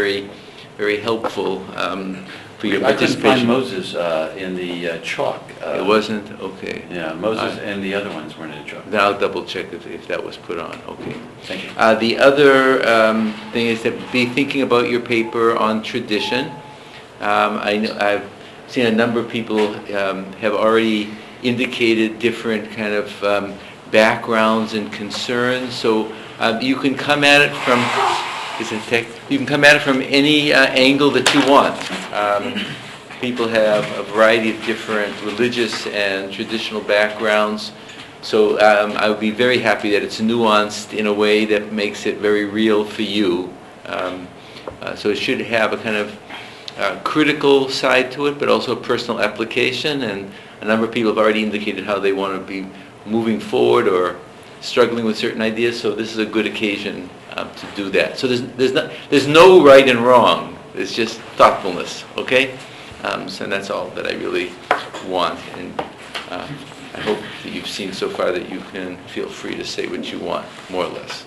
very, very helpful for your I couldn't participation. find Moses in the chalk. It wasn't? Okay. Yeah, Moses and the other ones weren't in the chalk. Then I'll double check if that was put on. Okay. Thank you. The other thing is to be thinking about your paper on tradition. I've seen a number of people have already indicated different kind of backgrounds and concerns. So you can come at it from you can come at it from any angle that you want. People have a variety of different religious and traditional backgrounds. So I would be very happy that it's nuanced in a way that makes it very real for you. So it should have a kind of critical side to it, but also a personal application. And a number of people have already indicated how they want to be moving forward or struggling with certain ideas. So this is a good occasion to do that. So there's no right and wrong. It's just thoughtfulness. Okay. So that's all that I really want. And I hope that you've seen so far that you can feel free to say what you want, more or less.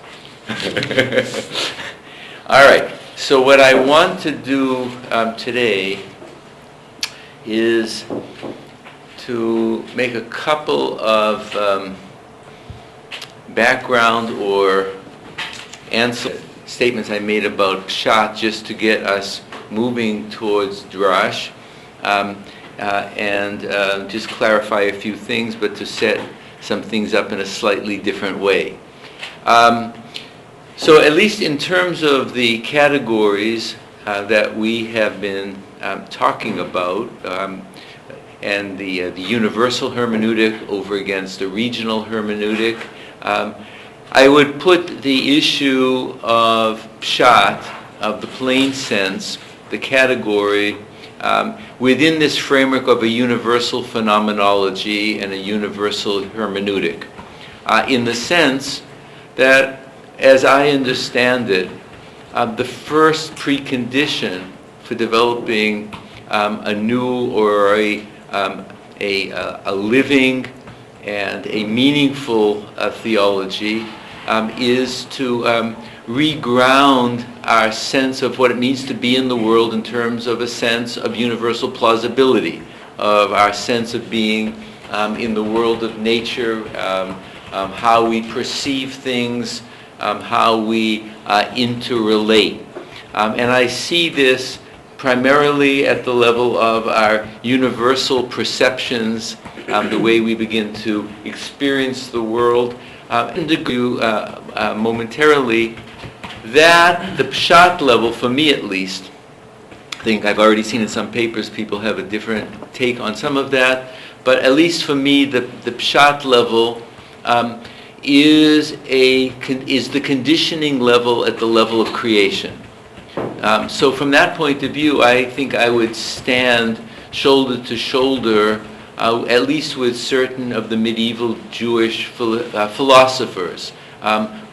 All right. So what I want to do today is to make a couple of background or answer statements I made about Pshat, just to get us moving towards Derash. And just clarify a few things, but to set some things up in a slightly different way. So at least in terms of the categories that we have been talking about, and the universal hermeneutic over against the regional hermeneutic, I would put the issue of Pshat, of the plain sense, the category, within this framework of a universal phenomenology and a universal hermeneutic, in the sense that, as I understand it, the first precondition for developing a new or a living and a meaningful theology is to reground our sense of what it means to be in the world in terms of a sense of universal plausibility, of our sense of being in the world of nature, how we perceive things, how we interrelate. And I see this primarily at the level of our universal perceptions, the way we begin to experience the world. And to do momentarily that the Pshat level, for me at least, I think I've already seen in some papers people have a different take on some of that, but at least for me the Pshat level is the conditioning level at the level of creation. So from that point of view, I think I would stand shoulder to shoulder, at least with certain of the medieval Jewish philosophers,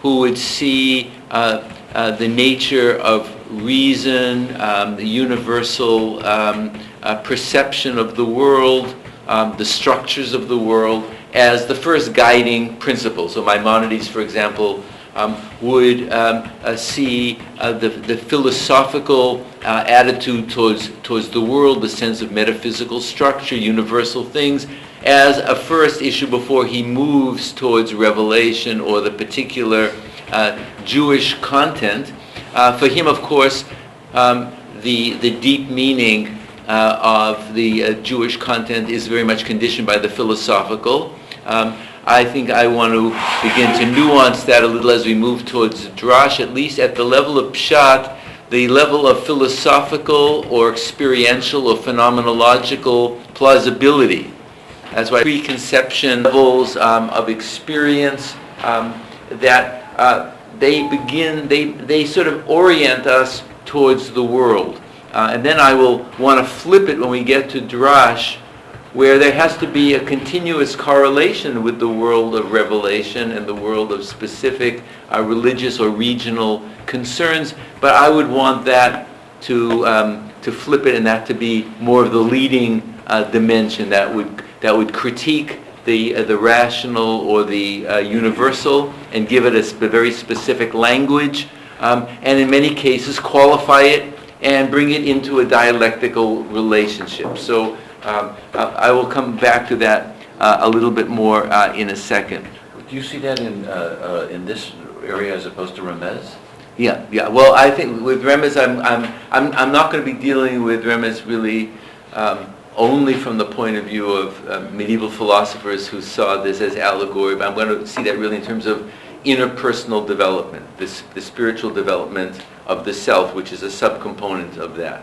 who would see the nature of reason, the universal perception of the world, the structures of the world, as the first guiding principle. So Maimonides, for example, would see the philosophical attitude towards the world, the sense of metaphysical structure, universal things, as a first issue before he moves towards revelation or the particular Jewish content. For him, of course, the deep meaning of the Jewish content is very much conditioned by the philosophical. I think I want to begin to nuance that a little as we move towards Derash, at least at the level of Pshat, the level of philosophical or experiential or phenomenological plausibility. That's why preconception levels of experience that they sort of orient us towards the world. And then I will want to flip it when we get to Derash, where there has to be a continuous correlation with the world of revelation and the world of specific religious or regional concerns. But I would want that to flip it, and that to be more of the leading dimension that would critique the rational or the universal and give it a very specific language, and in many cases qualify it and bring it into a dialectical relationship. So I will come back to that a little bit more in a second. Do you see that in this area as opposed to Remez? Yeah. Well, I think with Remez, I'm not going to be dealing with Remez really only from the point of view of medieval philosophers who saw this as allegory, but I'm going to see that really in terms of interpersonal development, the spiritual development of the self, which is a subcomponent of that.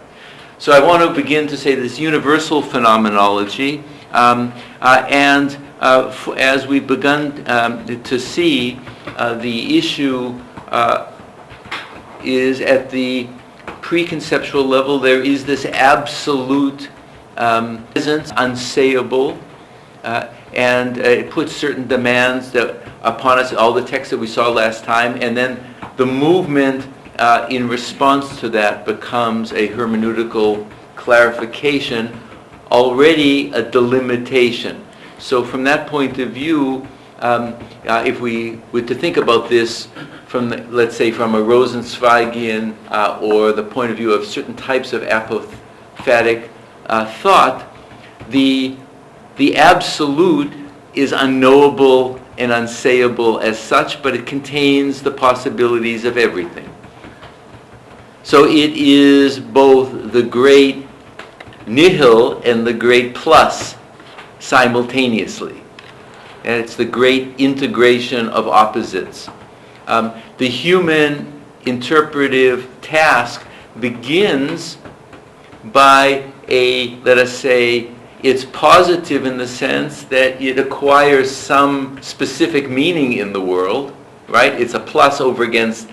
So I want to begin to say this universal phenomenology, as we've begun to see, the issue is at the preconceptual level. There is this absolute presence, unsayable, and it puts certain demands upon us, all the texts that we saw last time, and then the movement in response to that becomes a hermeneutical clarification, already a delimitation. So from that point of view, if we were to think about this from, let's say, from a Rosenzweigian or the point of view of certain types of apophatic thought, the absolute is unknowable and unsayable as such, but it contains the possibilities of everything. So it is both the great nihil and the great plus simultaneously. And it's the great integration of opposites. The human interpretive task begins by let us say, it's positive in the sense that it acquires some specific meaning in the world, right? It's a plus over against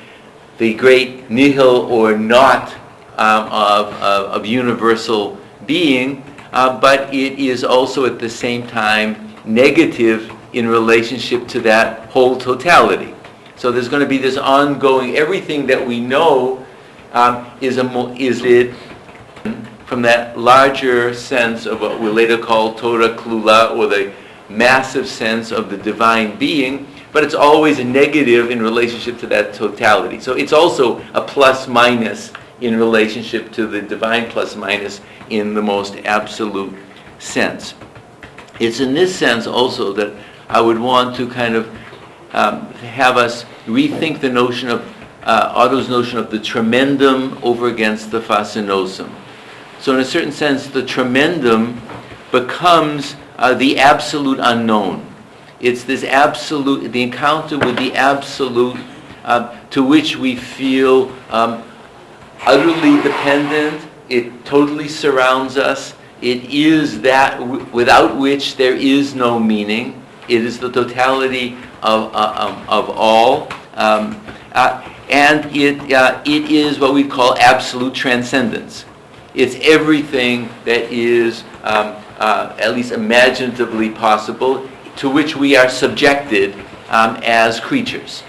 the great nihil or not of universal being, but it is also at the same time negative in relationship to that whole totality. So there's going to be this ongoing, everything that we know is it from that larger sense of what we'll later call Torah Klula, or the massive sense of the divine being, but it's always a negative in relationship to that totality. So it's also a plus minus in relationship to the divine plus minus in the most absolute sense. It's in this sense also that I would want to kind of have us rethink the notion of Otto's notion of the tremendum over against the fascinosum. So in a certain sense, the tremendum becomes the absolute unknown. It's this absolute, the encounter with the absolute to which we feel utterly dependent. It totally surrounds us. It is that without which there is no meaning. It is the totality of all. And it is what we call absolute transcendence. It's everything that is at least imaginatively possible, to which we are subjected as creatures.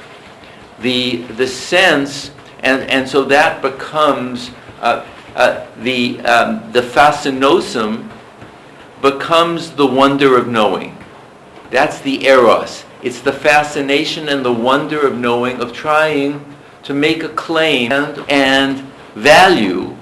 The sense, and so that becomes the fascinosum becomes the wonder of knowing. That's the eros. It's the fascination and the wonder of knowing, of trying to make a claim and value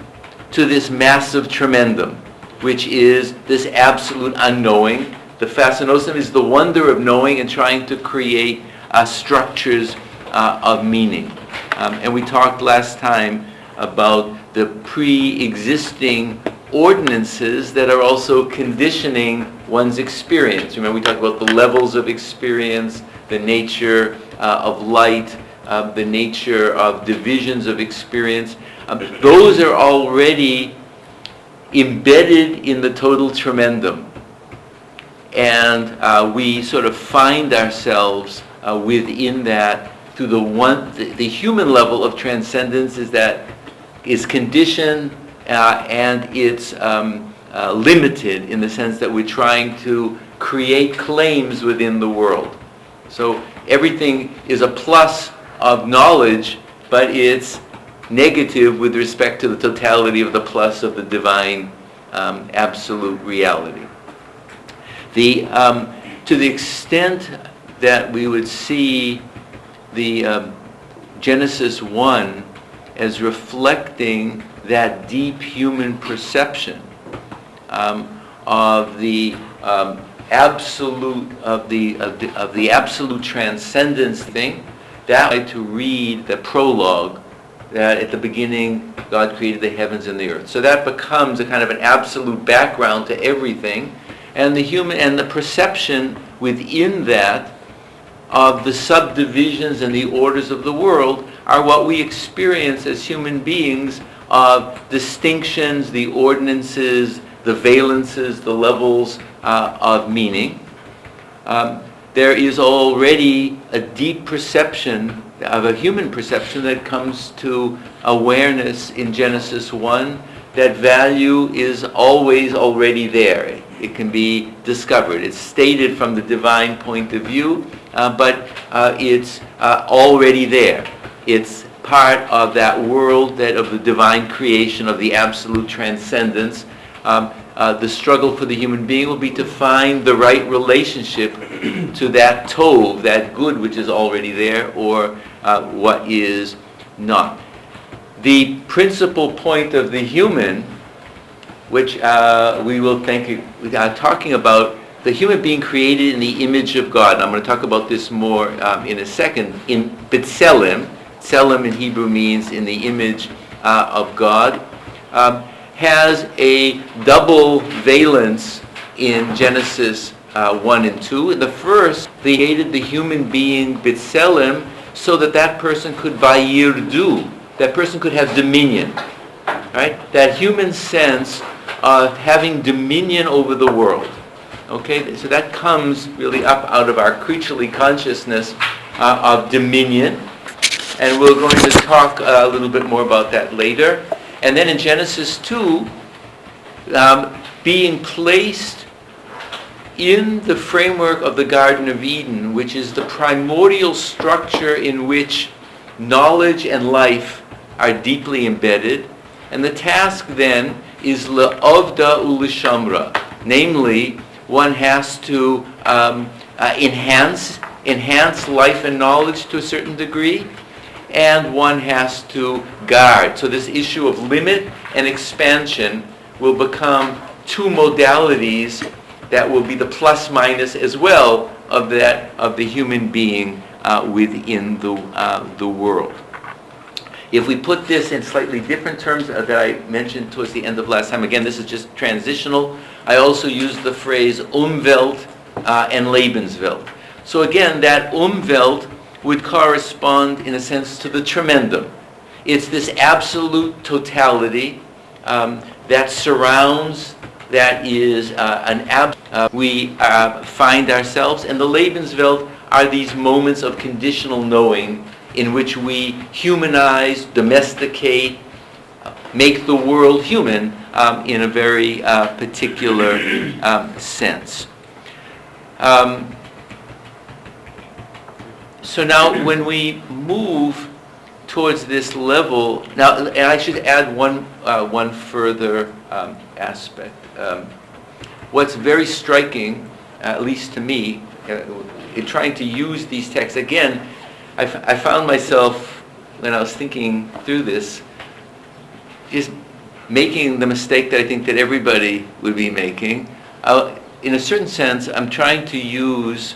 to this massive tremendum, which is this absolute unknowing. The fascinosum is the wonder of knowing and trying to create structures of meaning. And we talked last time about the pre-existing ordinances that are also conditioning one's experience. Remember, we talked about the levels of experience, the nature of light, the nature of divisions of experience. Those are already embedded in the total tremendum. And we sort of find ourselves within that through the human level of transcendence is conditioned and it's limited in the sense that we're trying to create claims within the world. So everything is a plus of knowledge, but it's negative with respect to the totality of the plus of the divine absolute reality. To the extent that we would see the Genesis 1 as reflecting that deep human perception of the absolute transcendence thing. That I like to read the prologue that at the beginning God created the heavens and the earth. So that becomes a kind of an absolute background to everything, and the human and the perception within that of the subdivisions and the orders of the world are what we experience as human beings of distinctions, the ordinances, the valences, the levels of meaning. There is already a deep perception of a human perception that comes to awareness in Genesis 1. That value is always already there. It can be discovered. It's stated from the divine point of view, but it's already there. It's part of that world of the divine creation, of the absolute transcendence. The struggle for the human being will be to find the right relationship to that tov, that good which is already there, or what is not. The principal point of the human, which we will talking about, the human being created in the image of God. And I'm going to talk about this more in a second. In B'Tselem, Tselem in Hebrew means in the image of God, has a double valence in Genesis 1 and 2. In the first, they created the human being B'Tselem so that person could vayirdu, that person could have dominion, right? That human sense of having dominion over the world. Okay, so that comes really up out of our creaturely consciousness of dominion, and we're going to talk a little bit more about that later. And then in Genesis 2, being placed in the framework of the Garden of Eden, which is the primordial structure in which knowledge and life are deeply embedded. And the task then is le'ovda u'lishamra, namely, one has to enhance life and knowledge to a certain degree, and one has to guard. So this issue of limit and expansion will become two modalities that will be the plus minus as well of the human being within the world. If we put this in slightly different terms that I mentioned towards the end of last time, again, this is just transitional. I also use the phrase Umwelt and Lebenswelt. So again, that Umwelt would correspond, in a sense, to the tremendum. It's this absolute totality that surrounds, that is we find ourselves, and the Lebenswelt are these moments of conditional knowing in which we humanize, domesticate, make the world human in a very particular sense. So now when we move towards this level, now, and I should add one further aspect. What's very striking, at least to me, in trying to use these texts, again, I found myself, when I was thinking through this, just making the mistake that I think that everybody would be making. In a certain sense, I'm trying to use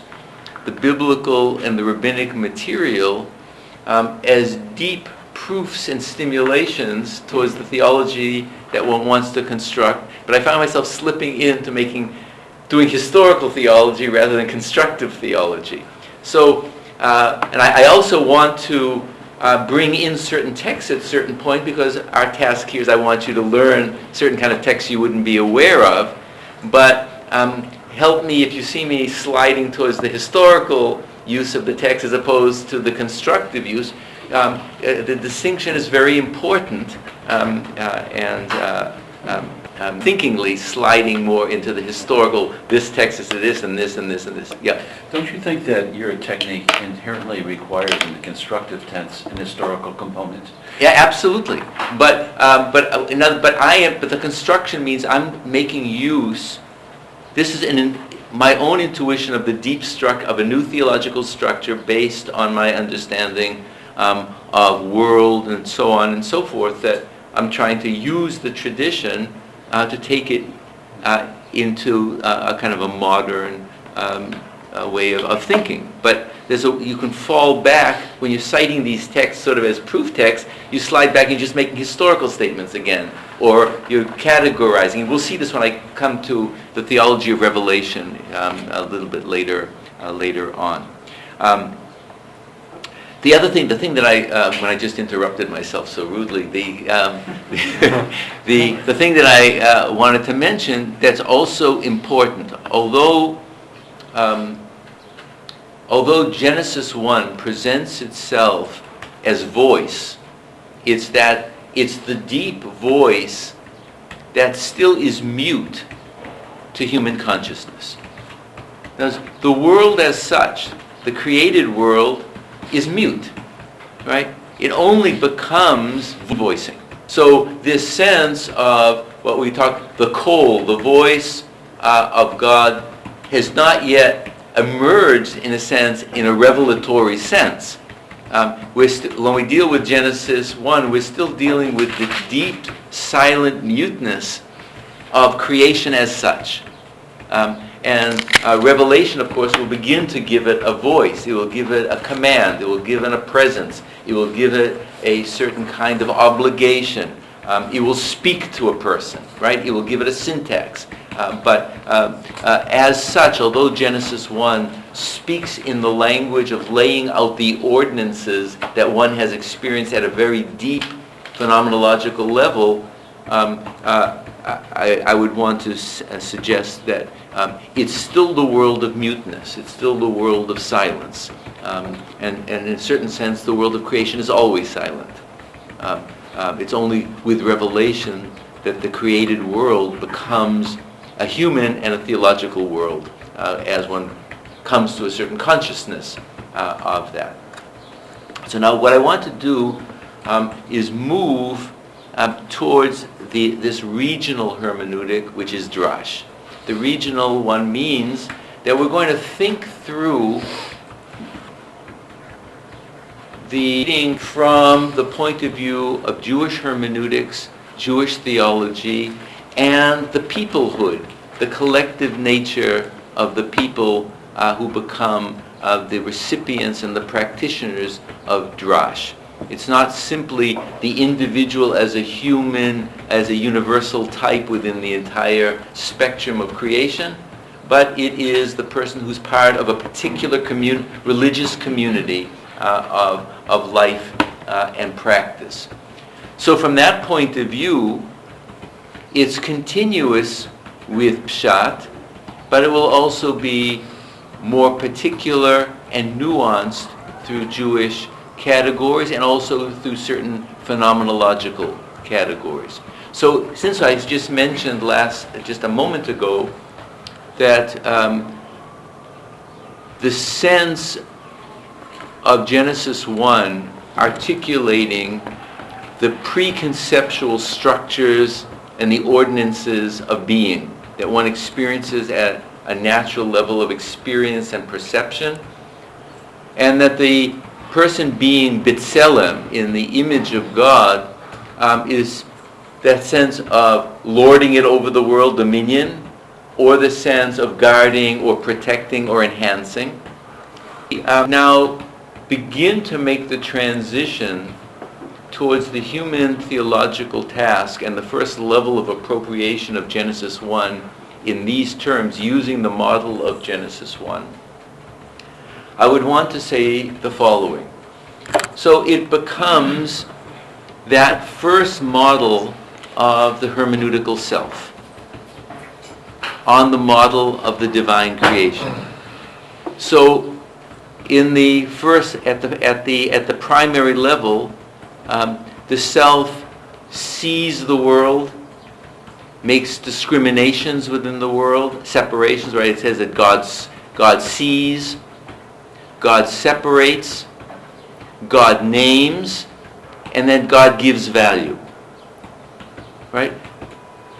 the biblical and the rabbinic material as deep proofs and stimulations towards the theology that one wants to construct. But I found myself slipping into doing historical theology rather than constructive theology. So, and I also want to bring in certain texts at a certain point, because our task here is I want you to learn certain kind of texts you wouldn't be aware of. But help me if you see me sliding towards the historical use of the text as opposed to the constructive use. The distinction is very important, and thinkingly sliding more into the historical, this text is this and this and this and this. Yeah. Don't you think that your technique inherently requires in the constructive tense an historical component? Yeah, absolutely. But the construction means I'm making use. This is my own intuition of the deep of a new theological structure based on my understanding of world and so on and so forth, that I'm trying to use the tradition to take it into a kind of a modern way of thinking. But you can fall back when you're citing these texts sort of as proof texts. You slide back and you're just making historical statements again, or you're categorizing. And we'll see this when I come to the Theology of Revelation a little bit later on. The thing that when I just interrupted myself so rudely, the thing that I wanted to mention that's also important, although Genesis 1 presents itself as voice, it's the deep voice that still is mute to human consciousness. Now, the world as such, the created world, is mute, right? It only becomes voicing. So this sense of what we talk, the kol, the voice of God, has not yet emerged, in a sense, in a revelatory sense. When we deal with Genesis 1, we're still dealing with the deep, silent muteness of creation as such. And Revelation, of course, will begin to give it a voice. It will give it a command. It will give it a presence. It will give it a certain kind of obligation. It will speak to a person, right? It will give it a syntax. But as such, although Genesis 1 speaks in the language of laying out the ordinances that one has experienced at a very deep phenomenological level, I would want to suggest that it's still the world of muteness. It's still the world of silence. And in a certain sense, the world of creation is always silent. It's only with revelation that the created world becomes a human and a theological world as one comes to a certain consciousness of that. So now what I want to do is move towards this regional hermeneutic, which is Derash. The regional one means that we're going to think through the reading from the point of view of Jewish hermeneutics, Jewish theology, and the peoplehood, the collective nature of the people who become the recipients and the practitioners of Derash. It's not simply the individual as a human, as a universal type within the entire spectrum of creation, but it is the person who's part of a particular religious community of life and practice. So from that point of view, it's continuous with Pshat, but it will also be more particular and nuanced through Jewish categories and also through certain phenomenological categories. So since I just mentioned just a moment ago that the sense of Genesis 1 articulating the preconceptual structures and the ordinances of being that one experiences at a natural level of experience and perception, and that the person being B'Tselem, in the image of God, is that sense of lording it over the world, dominion, or the sense of guarding or protecting or enhancing. Now begin to make the transition towards the human theological task and the first level of appropriation of Genesis 1 in these terms, using the model of Genesis 1. I would want to say the following. So it becomes that first model of the hermeneutical self on the model of the divine creation. So in the first, at the primary level, the self sees the world, makes discriminations within the world, separations, right? It says that God sees, God separates, God names, and then God gives value. Right?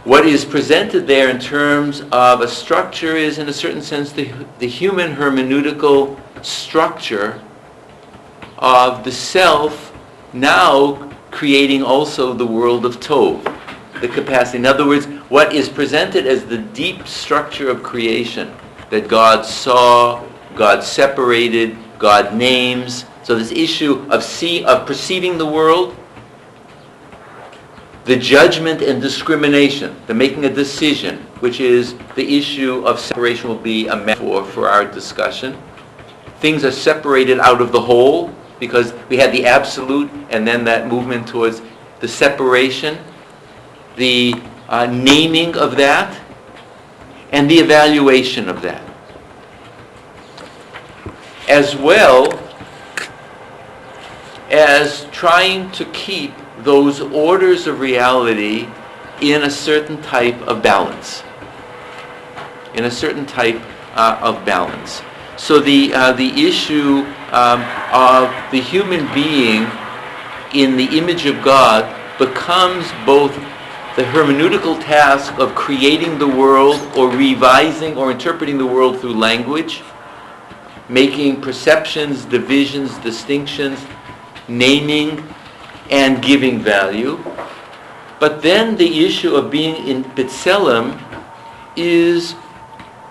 What is presented there in terms of a structure is, in a certain sense, the human hermeneutical structure of the self now creating also the world of Tov, the capacity. In other words, what is presented as the deep structure of creation that God saw, God separated, God names. So this issue of perceiving the world, the judgment and discrimination, the making a decision, which is the issue of separation, will be a metaphor for our discussion. Things are separated out of the whole because we had the absolute and then that movement towards the separation, the naming of that, and the evaluation of that. As well as trying to keep those orders of reality in a certain type of balance. So the issue of the human being in the image of God becomes both the hermeneutical task of creating the world or revising or interpreting the world through language, making perceptions, divisions, distinctions, naming and giving value. But then the issue of being in B'Tselem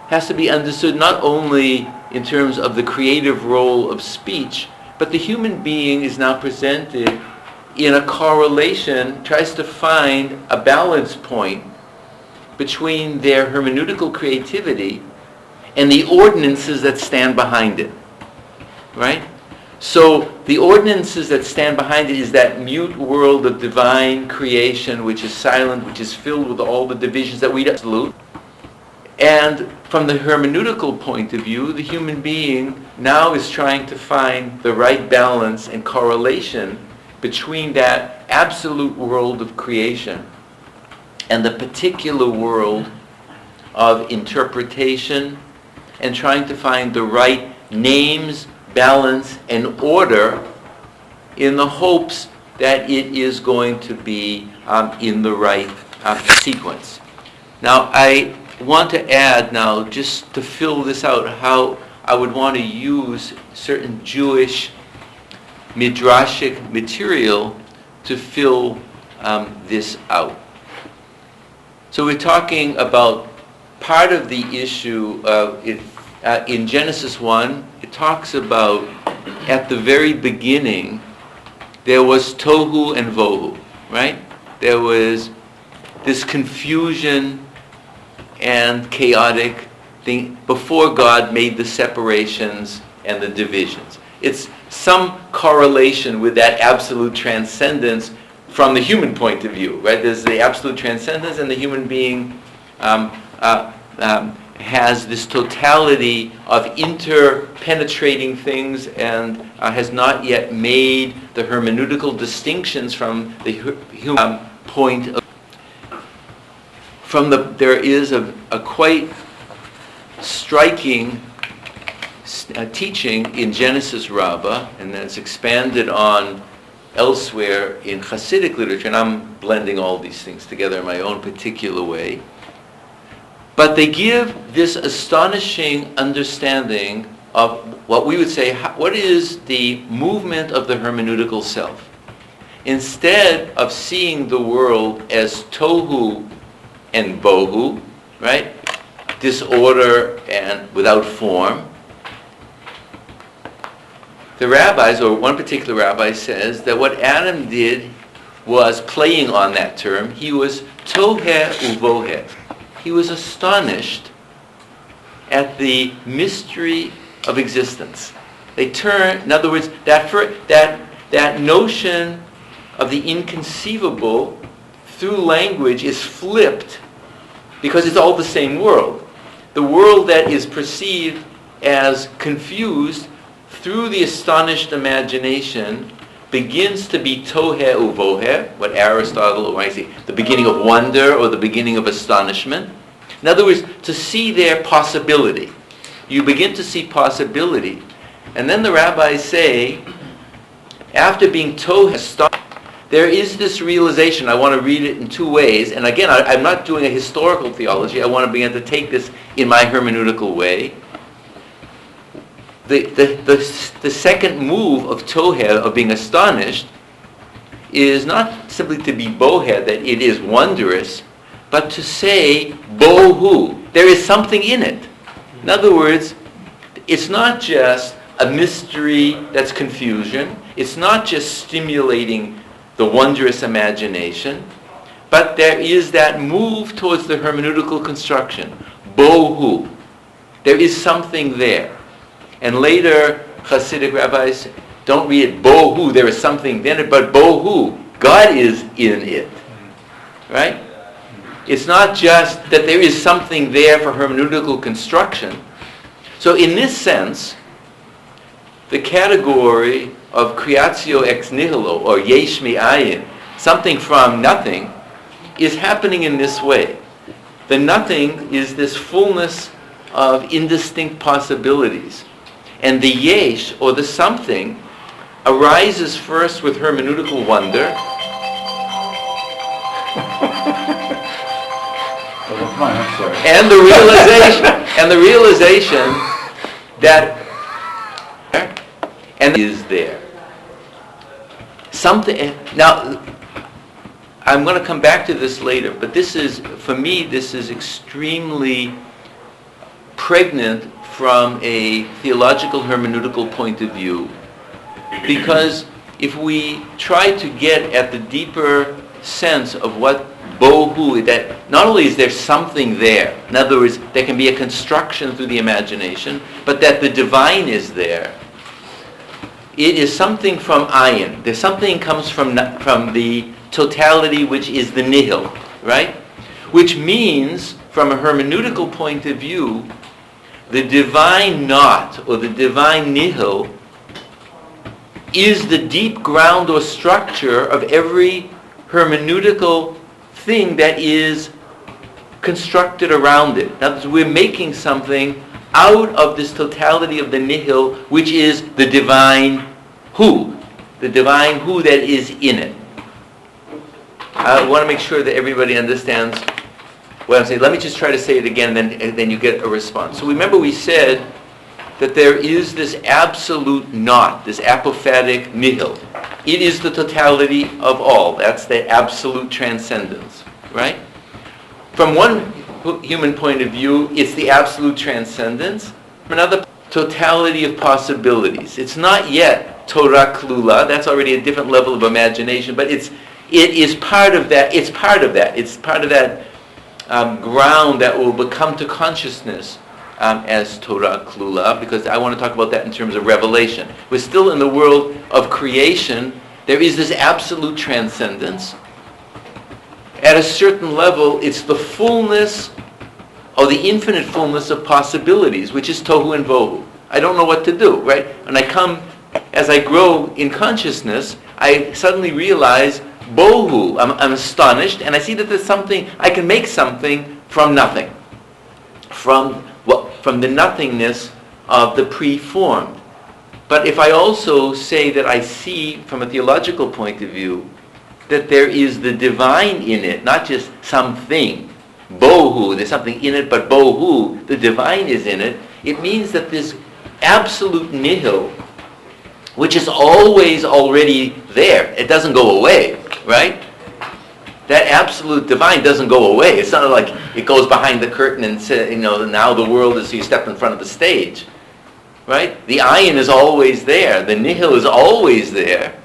has to be understood not only in terms of the creative role of speech, but the human being is now presented in a correlation, tries to find a balance point between their hermeneutical creativity and the ordinances that stand behind it. Right? So the ordinances that stand behind it is that mute world of divine creation, which is silent, which is filled with all the divisions that we absolute. And from the hermeneutical point of view, the human being now is trying to find the right balance and correlation between that absolute world of creation and the particular world of interpretation, and trying to find the right names, balance, and order in the hopes that it is going to be in the right sequence. Now, I want to add now, just to fill this out, how I would want to use certain Jewish midrashic material to fill this out. So we're talking about part of the issue in Genesis 1. It talks about at the very beginning there was tohu and vohu, right? There was this confusion and chaotic thing before God made the separations and the divisions. It's some correlation with that absolute transcendence from the human point of view, right? There's the absolute transcendence, and the human being has this totality of interpenetrating things and has not yet made the hermeneutical distinctions from the human point of there is a quite striking teaching in Genesis Rabbah, and that's expanded on elsewhere in Hasidic literature, and I'm blending all these things together in my own particular way. But they give this astonishing understanding of what we would say, what is the movement of the hermeneutical self? Instead of seeing the world as tohu and bohu, right? Disorder and without form, the rabbis, or one particular rabbi says that what Adam did was playing on that term. He was toheh uvoheh. He was astonished at the mystery of existence. They turn, in other words, that notion of the inconceivable through language is flipped because it's all the same world. The world that is perceived as confused through the astonished imagination begins to be toheh uvoheh, what Aristotle, or I say, the beginning of wonder or the beginning of astonishment. In other words, to see their possibility. You begin to see possibility. And then the rabbis say, after being toheh, there is this realization. I want to read it in two ways. And again, I'm not doing a historical theology. I want to begin to take this in my hermeneutical way. The second move of toheh, of being astonished, is not simply to be bowhead, that it is wondrous, but to say bohu. There is something in it. In other words, it's not just a mystery that's confusion. It's not just stimulating the wondrous imagination, but there is that move towards the hermeneutical construction. Bohu. There is something there. And later, Hasidic rabbis don't read it bohu, there is something in it, but bohu, God is in it. Right? It's not just that there is something there for hermeneutical construction. So in this sense, the category of creatio ex nihilo, or yesh me'ayin, something from nothing, is happening in this way. The nothing is this fullness of indistinct possibilities. And the yesh, or the something, arises first with hermeneutical wonder. I'm sorry. And the realization that and is there. Something. Now, I'm going to come back to this later, but this is, for me, this is extremely pregnant from a theological hermeneutical point of view, because if we try to get at the deeper sense of what bohu, that not only is there something there, in other words, there can be a construction through the imagination, but that the divine is there. It is something from ayin. There's something comes from the totality, which is the nihil, right? Which means, from a hermeneutical point of view, the divine not, or the divine nihil, is the deep ground or structure of every hermeneutical thing that is constructed around it. In other words, we're making something out of this totality of the nihil, which is the divine who that is in it. I want to make sure that everybody understands what I'm saying. Let me just try to say it again, and then you get a response. So remember we said that there is this absolute not, this apophatic nihil. It is the totality of all. That's the absolute transcendence, right? From one human point of view, it's the absolute transcendence. From another, totality of possibilities. It's not yet Torah klula. That's already a different level of imagination, but it is part of that. It's part of that. It's part of that ground that will become to consciousness as Torah klula, because I want to talk about that in terms of revelation. We're still in the world of creation. There is this absolute transcendence. At a certain level, it's the fullness, or the infinite fullness of possibilities, which is tohu and vohu. I don't know what to do, right? And as I grow in consciousness, I suddenly realize bohu. I'm astonished, and I see that there's something, I can make something from nothing. From the nothingness of the preformed. But if I also say that I see, from a theological point of view, that there is the divine in it, not just something, bohu, there's something in it, but bohu, the divine is in it, it means that this absolute nihil, which is always already there, it doesn't go away, right? That absolute divine doesn't go away. It's not like it goes behind the curtain and says, now the world is, you step in front of the stage, right? The ayin is always there. The nihil is always there.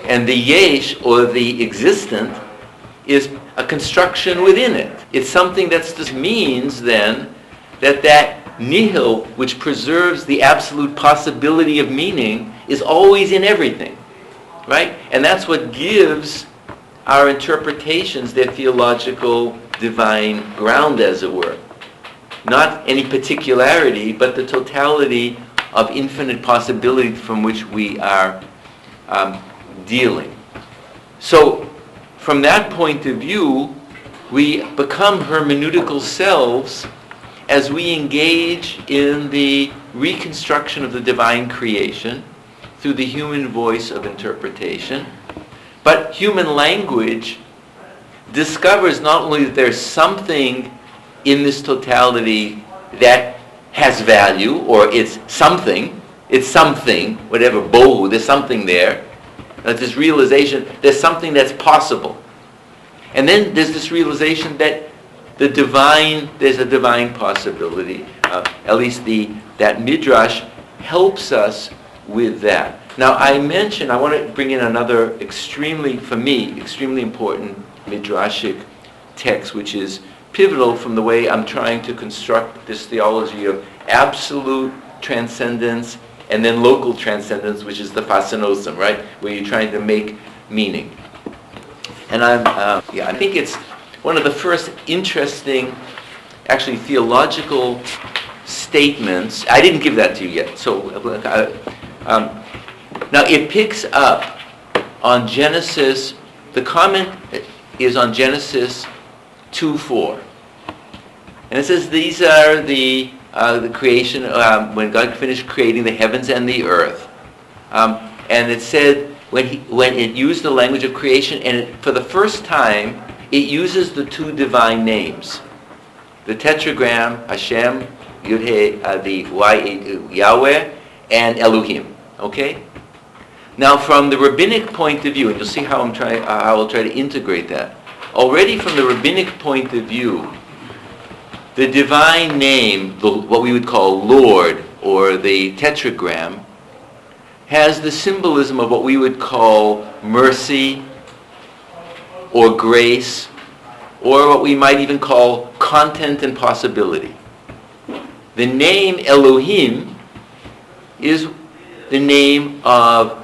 And the yesh, or the existent, is a construction within it. It's something that just means then that nihil, which preserves the absolute possibility of meaning, is always in everything, right? And that's what gives our interpretations their theological divine ground, as it were. Not any particularity, but the totality of infinite possibility from which we are dealing. So, from that point of view, we become hermeneutical selves as we engage in the reconstruction of the divine creation through the human voice of interpretation. But human language discovers not only that there's something in this totality that has value, or it's something, whatever, bohu, there's something there. In this realization there's something that's possible. And then there's this realization that there's a divine possibility. At least that Midrash helps us with that. Now I want to bring in another extremely important Midrashic text, which is pivotal from the way I'm trying to construct this theology of absolute transcendence and then local transcendence, which is the fascinosum, right? Where you're trying to make meaning. And I think it's one of the first interesting, actually theological statements. I didn't give that to you yet. So now it picks up on Genesis. The comment is on Genesis 2:4, and it says these are the creation when God finished creating the heavens and the earth, and it said when it used the language of creation, and for the first time it uses the two divine names, the tetragram Hashem, Yud-He, the Yahweh, and Elohim. Okay. Now, from the rabbinic point of view, and you'll see how I will try to integrate that. Already from the rabbinic point of view, the divine name, what we would call Lord, or the tetragram, has the symbolism of what we would call mercy, or grace, or what we might even call content and possibility. The name Elohim is the name of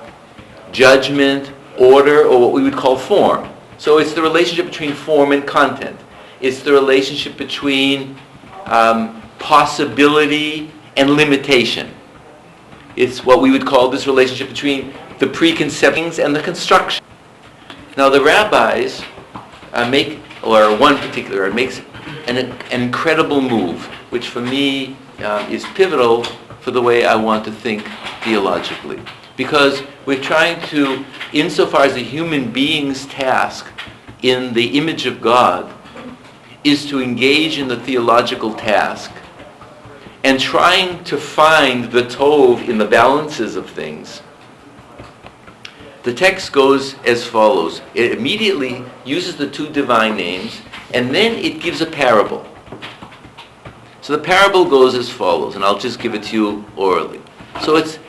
judgment, order, or what we would call form. So it's the relationship between form and content. It's the relationship between possibility and limitation. It's what we would call this relationship between the preconceptions and the construction. Now the rabbis makes an incredible move, which for me is pivotal for the way I want to think theologically. Because we're trying to, insofar as the human being's task in the image of God is to engage in the theological task and trying to find the tov in the balances of things, the text goes as follows. It immediately uses the two divine names, and then it gives a parable. So the parable goes as follows, and I'll just give it to you orally.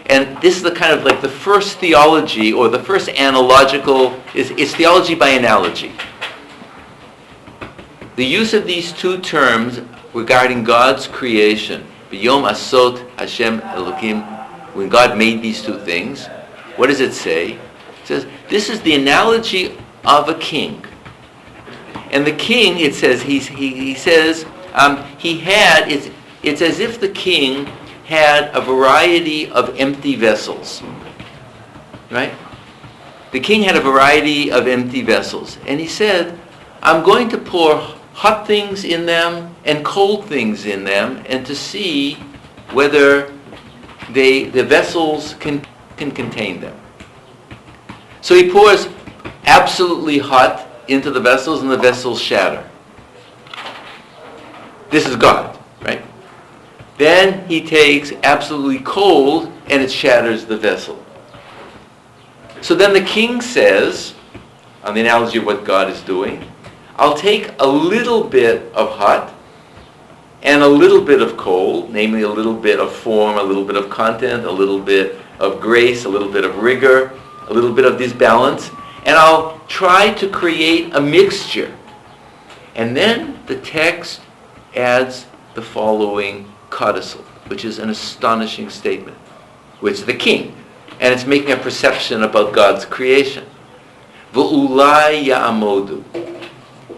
And this is the kind of like the first theology, or the first analogical, it's theology by analogy. The use of these two terms regarding God's creation, B'yom asot Hashem Elokim, when God made these two things, what does it say? It says, this is the analogy of a king. And the king, it says, it's as if the king had a variety of empty vessels. Right? The king had a variety of empty vessels. And he said, I'm going to pour hot things in them and cold things in them, and to see whether the vessels can contain them. So he pours absolutely hot into the vessels, and the vessels shatter. This is God, right? Then he takes absolutely cold, and it shatters the vessel. So then the king says, on the analogy of what God is doing, I'll take a little bit of hot and a little bit of cold, namely a little bit of form, a little bit of content, a little bit of grace, a little bit of rigor, a little bit of disbalance, and I'll try to create a mixture. And then the text adds the following codicil, which is an astonishing statement, which is the king, and it's making a perception about God's creation. V'ulai ya'amodu.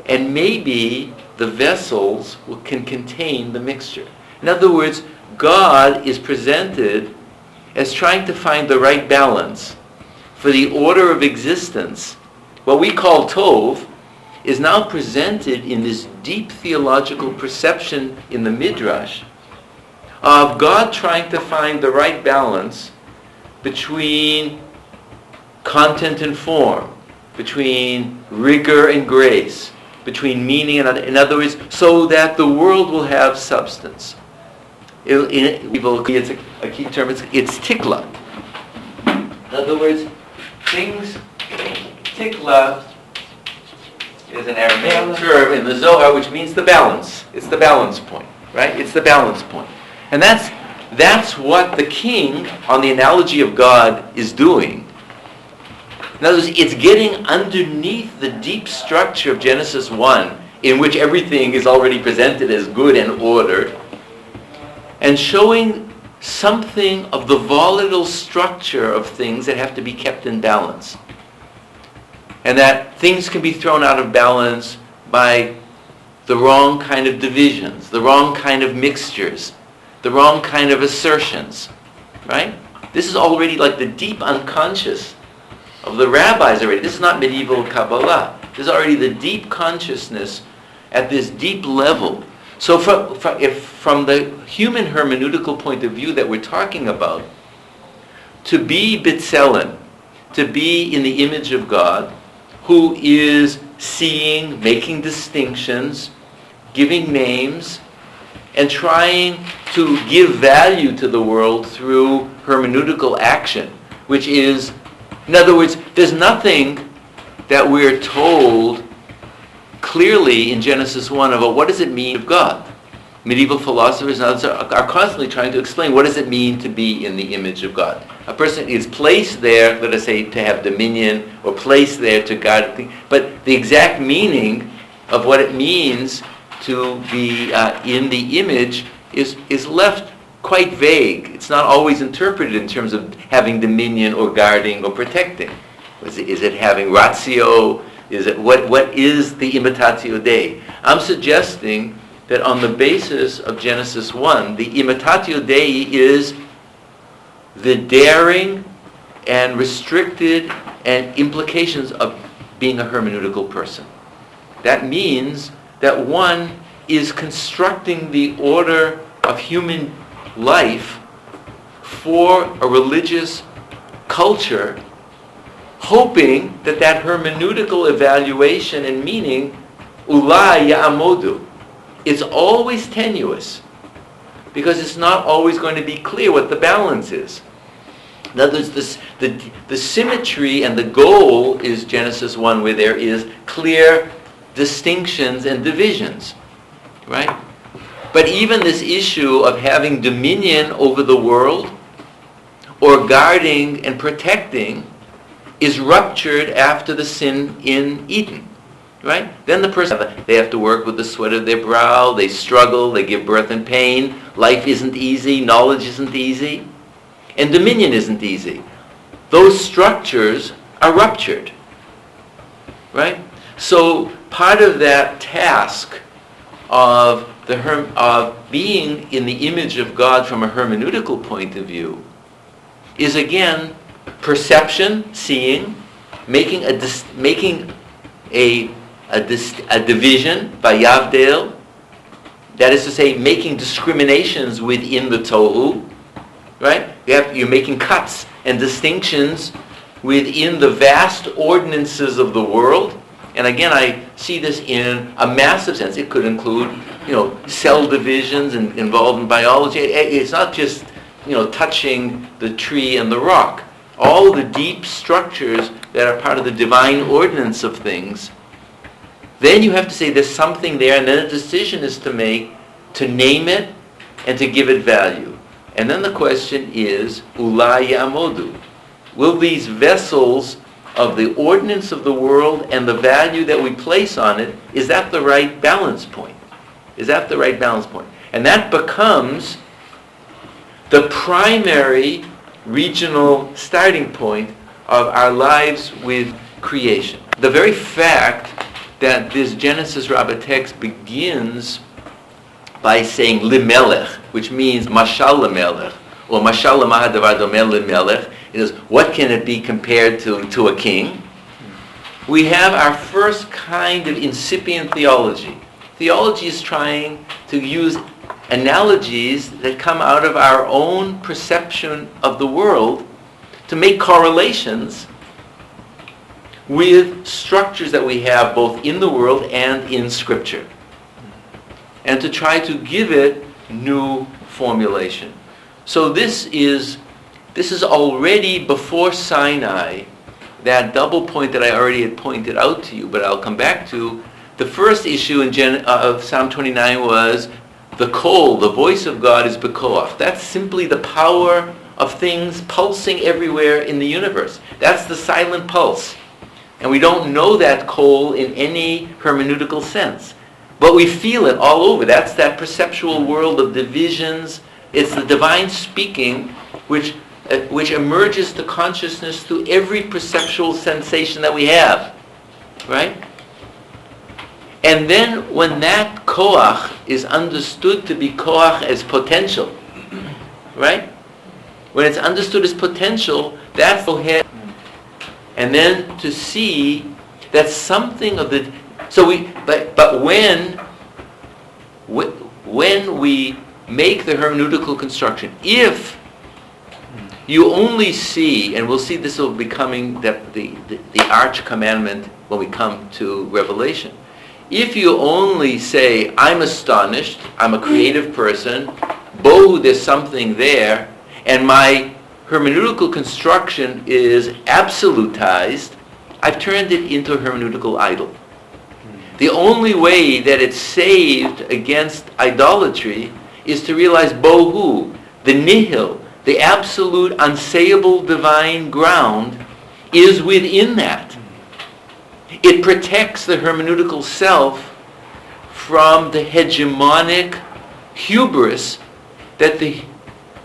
And maybe the vessels can contain the mixture. In other words, God is presented as trying to find the right balance for the order of existence. What we call Tov is now presented in this deep theological perception in the Midrash of God trying to find the right balance between content and form, between rigor and grace, between meaning and, in other words, so that the world will have substance. It's a key term. It's tikla. In other words, things, tikla is an Aramaic term in the Zohar, which means the balance. It's the balance point, right? It's the balance point. And that's what the king, on the analogy of God, is doing. In other words, it's getting underneath the deep structure of Genesis 1, in which everything is already presented as good and ordered, and showing something of the volatile structure of things that have to be kept in balance. And that things can be thrown out of balance by the wrong kind of divisions, the wrong kind of mixtures, the wrong kind of assertions, right? This is already like the deep unconscious of the rabbis already. This is not medieval Kabbalah. This is already the deep consciousness at this deep level. So from the human hermeneutical point of view that we're talking about, to be B'Tselem, to be in the image of God, who is seeing, making distinctions, giving names, and trying to give value to the world through hermeneutical action, which is, in other words, there's nothing that we're told clearly in Genesis 1 about what does it mean of God. Medieval philosophers and others are constantly trying to explain what does it mean to be in the image of God. A person is placed there, let us say, to have dominion, or placed there to guide. But the exact meaning of what it means to be in the image is left quite vague. It's not always interpreted in terms of having dominion or guarding or protecting. Is it having ratio? Is it what is the imitatio Dei? I'm suggesting that on the basis of Genesis 1, the imitatio Dei is the daring and restricted and implications of being a hermeneutical person. That means that one is constructing the order of human life for a religious culture, hoping that that hermeneutical evaluation and meaning, ulai ya'amodu, is always tenuous, because it's not always going to be clear what the balance is. In other words, the symmetry and the goal is Genesis 1, where there is clear distinctions and divisions, right? But even this issue of having dominion over the world or guarding and protecting is ruptured after the sin in Eden, right? Then the person, they have to work with the sweat of their brow, they struggle, they give birth in pain, life isn't easy, knowledge isn't easy, and dominion isn't easy. Those structures are ruptured, right? So part of that task of being in the image of God from a hermeneutical point of view is again perception, seeing, making a division, vayavdel, that is to say, making discriminations within the tohu, right? You're making cuts and distinctions within the vast ordinances of the world. And again, I see this in a massive sense. It could include, cell divisions and involved in biology. It's not just, touching the tree and the rock. All the deep structures that are part of the divine ordinance of things. Then you have to say there's something there, and then a decision is to make, to name it, and to give it value. And then the question is, ulai yamodu. Will these vessels of the ordinance of the world and the value that we place on it, is that the right balance point? Is that the right balance point? And that becomes the primary regional starting point of our lives with creation. The very fact that this Genesis Rabbah text begins by saying limelech, which means mashal lemelech, or mashal lemahadavar domeh limelech, is what can it be compared to a king? We have our first kind of incipient theology. Theology is trying to use analogies that come out of our own perception of the world to make correlations with structures that we have both in the world and in Scripture, and to try to give it new formulation. So this is already before Sinai, that double point that I already had pointed out to you, but I'll come back to. The first issue of Psalm 29 was the kol, the voice of God is bekoach. That's simply the power of things pulsing everywhere in the universe. That's the silent pulse. And we don't know that kol in any hermeneutical sense. But we feel it all over. That's that perceptual world of divisions. It's the divine speaking which emerges to consciousness through every perceptual sensation that we have. Right? And then when that koach is understood to be koach as potential, right? When it's understood as potential, that's the head. And then to see that something of the... But when we make the hermeneutical construction, if you only see, and we'll see this will be coming, the arch commandment when we come to Revelation. If you only say, I'm astonished, I'm a creative person, bohu, there's something there, and my hermeneutical construction is absolutized, I've turned it into a hermeneutical idol. The only way that it's saved against idolatry is to realize bohu, the nihil, the absolute unsayable divine ground, is within that. It protects the hermeneutical self from the hegemonic hubris that the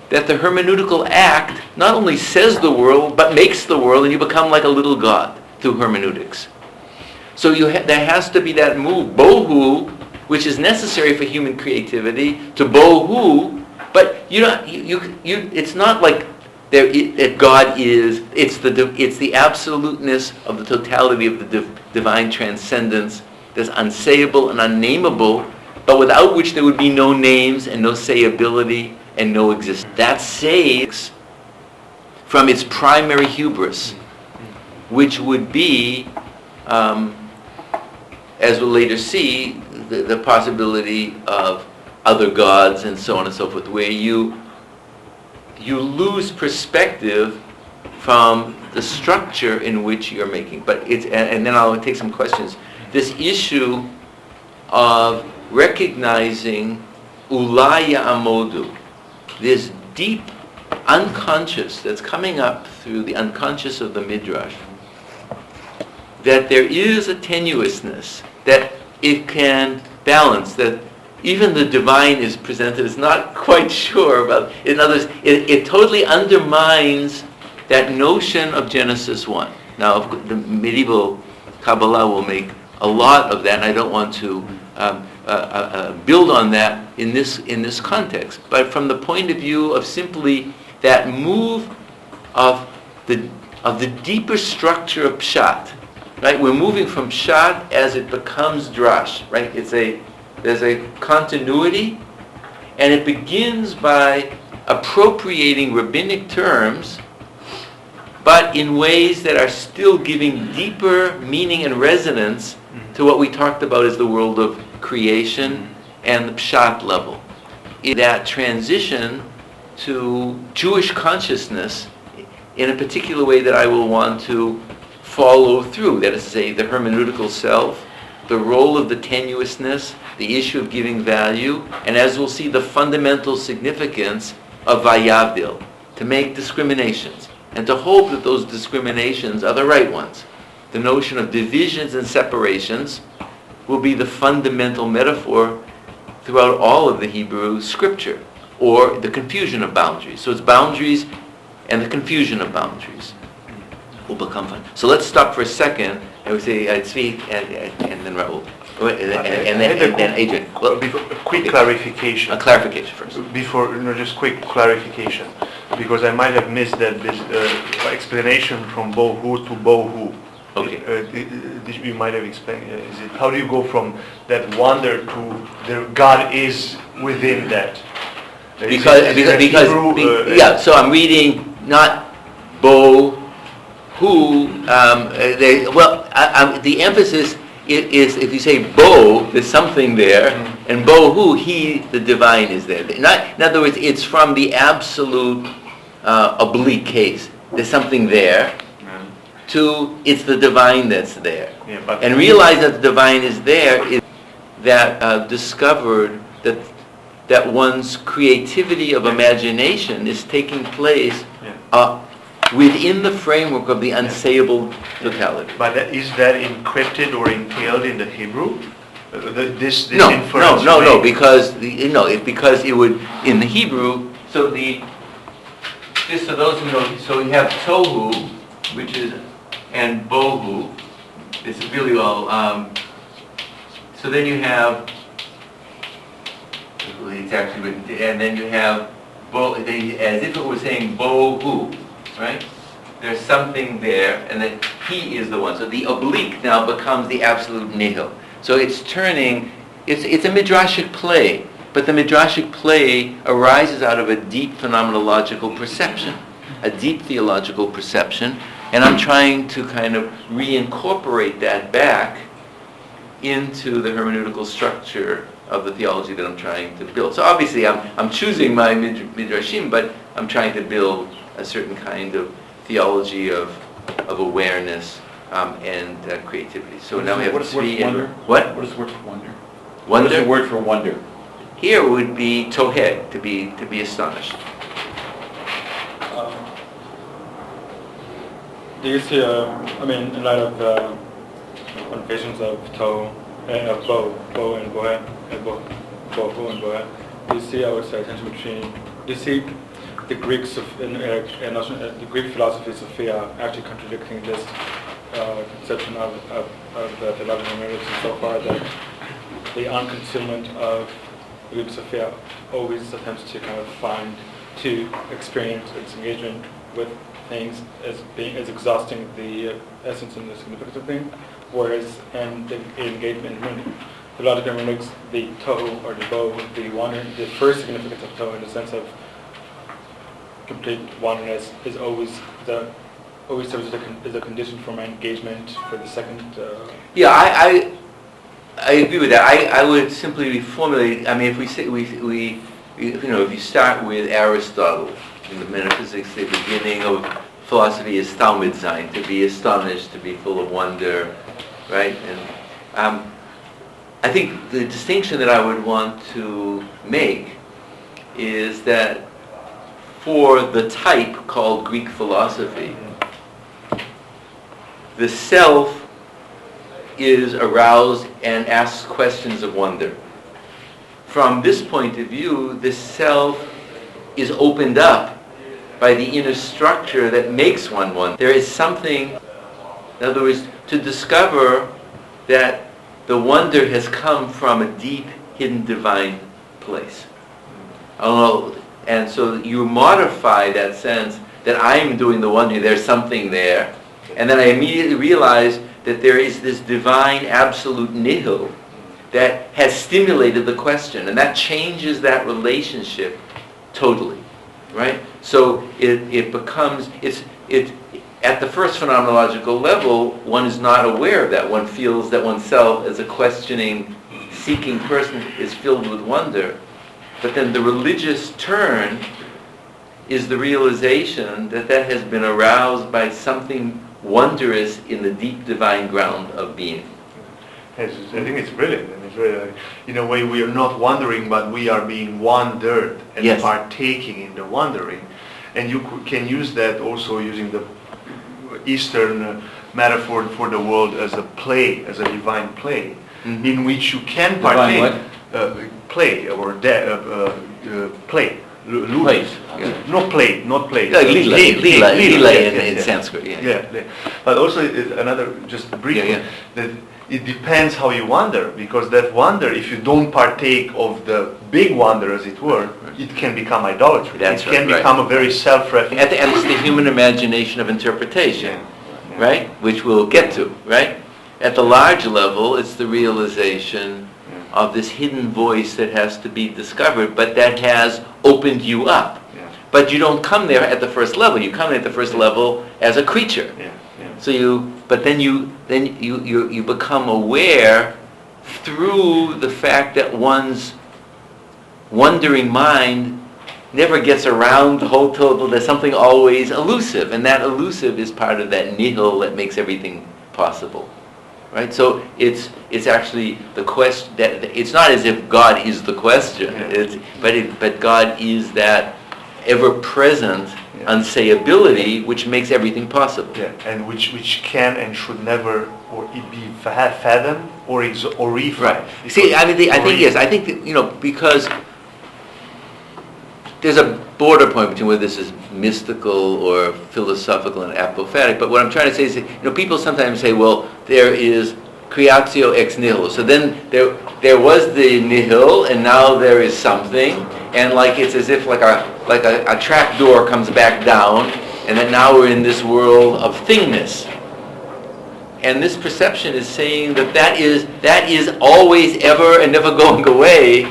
hermeneutical act not only says the world, but makes the world, and you become like a little god through hermeneutics. So there has to be that move, bohu, which is necessary for human creativity, to bohu, but it's not like that God is. It's the absoluteness of the totality of the divine transcendence that's unsayable and unnameable, but without which there would be no names and no sayability and no existence. That saves from its primary hubris, which would be, as we'll later see, the possibility of other gods and so on and so forth, where you lose perspective from the structure in which you're making. But and then I'll take some questions. This issue of recognizing ulaya amodu, this deep unconscious that's coming up through the unconscious of the Midrash, that there is a tenuousness, that it can balance, that even the divine is presented as not quite sure about. In other words, it totally undermines that notion of Genesis 1. Now, the medieval Kabbalah will make a lot of that, and I don't want to build on that in this context. But from the point of view of simply that move of the deeper structure of Pshat, right? We're moving from Pshat as it becomes Drash, right? There's a continuity, and it begins by appropriating rabbinic terms, but in ways that are still giving deeper meaning and resonance to what we talked about as the world of creation and the Pshat level. In that transition to Jewish consciousness in a particular way that I will want to follow through, that is to say, the hermeneutical self, the role of the tenuousness, the issue of giving value, and as we'll see, the fundamental significance of vayavdil, to make discriminations, and to hope that those discriminations are the right ones. The notion of divisions and separations will be the fundamental metaphor throughout all of the Hebrew scripture, or the confusion of boundaries. So it's boundaries and the confusion of boundaries will become fun. So let's stop for a second, and we say Tzvi, and then Raul. And then Adrian. Well, a quick clarification. A clarification first. Just quick clarification, because I might have missed that this explanation from bohu to bohu. Okay. You might have explained. How do you go from that wonder to the God is within that? So I'm reading not bo who. The emphasis is if you say bo, there's something there, and bo who, he, the divine, is there. In other words, it's from the absolute oblique case. There's something there, to it's the divine that's there. Yeah, but And realize that the divine is there is that discovered that one's creativity of imagination is taking place within the framework of the unsayable totality. But is that encrypted or entailed in the Hebrew? This No, inference because because it would in the Hebrew. So just so those who know, so you have tohu, which is and bohu. It's really all. So then you have. It's actually written, and then you have as if it was saying bohu, right? There's something there, and then he is the one. So the oblique now becomes the absolute nihil. So it's turning. It's a midrashic play, but the midrashic play arises out of a deep phenomenological perception, a deep theological perception, and I'm trying to kind of reincorporate that back into the hermeneutical structure of the theology that I'm trying to build. So obviously I'm choosing my midrashim, but I'm trying to build a certain kind of theology of awareness and creativity. So now we have three. What? What is the word for wonder? Wonder? What is the word for wonder? Here would be toheh, to be astonished. Do you see, in light of the connotations of bo and bohe, bohu and bohe, do you see, I would say, tension between, do you see the Greeks the Greek philosophy Sophia actually contradicting this conception of the Theology Hermeneutics and so far, that the unconcealment of Greek Sophia always attempts to kind of to experience its engagement with things as exhausting the essence and the significance of things, whereas in the engagement in theological hermeneutics, the tohu or the bo, the wonder, the first significance of tohu in the sense of complete wanderness is always serves as a condition for my engagement for the second. I agree with that. I would simply reformulate. I mean, if we say if you start with Aristotle in the metaphysics, the beginning of philosophy is Talmudsein, to be astonished, to be full of wonder, right? And I think the distinction that I would want to make is that for the type called Greek philosophy, the self is aroused and asks questions of wonder. From this point of view, the self is opened up by the inner structure that makes one wonder. There is something, in other words, to discover that the wonder has come from a deep, hidden, divine place. And so you modify that sense that I'm doing the wonder, there's something there, and then I immediately realize that there is this divine absolute nihil that has stimulated the question, and that changes that relationship totally, right? So it becomes, at the first phenomenological level, one is not aware of that. One feels that oneself as a questioning, seeking person is filled with wonder. But then the religious turn is the realization that has been aroused by something wondrous in the deep divine ground of being. Yes, I think it's brilliant. And it's really, in a way, we are not wondering, but we are being wondered and Yes. partaking in the wondering. And you can use that also using the Eastern metaphor for the world as a play, as a divine play, in which you can partake. Play or play. Place. Not play. Like lila in Sanskrit. Yeah. But also another, just briefly, that it depends how you wonder, because that wonder, if you don't partake of the big wonder, as it were, it can become idolatry. It can become a very self-referential. And it's the human imagination of interpretation, right? Which we'll get to, right? At the large level, it's the realization of this hidden voice that has to be discovered, but that has opened you up. But you don't come there at the first level. You come there at the first level as a creature. So then you become aware through the fact that one's wondering mind never gets around the whole total. There's something always elusive, and that elusive is part of that nihil that makes everything possible, right? So it's actually the question. That it's not as if God is the question, but God is that ever-present unsayability which makes everything possible. Yeah, and which can and should never or be fathomed or refined. Right. See, I mean, I think yes. I think that, because there's a border point between whether this is mystical or philosophical and apophatic. But what I'm trying to say is that, people sometimes say, well, there is creatio ex nihilo. So then there was the nihil, and now there is something, and it's as if a trap door comes back down, and then now we're in this world of thingness. And this perception is saying that is always, ever, and never going away.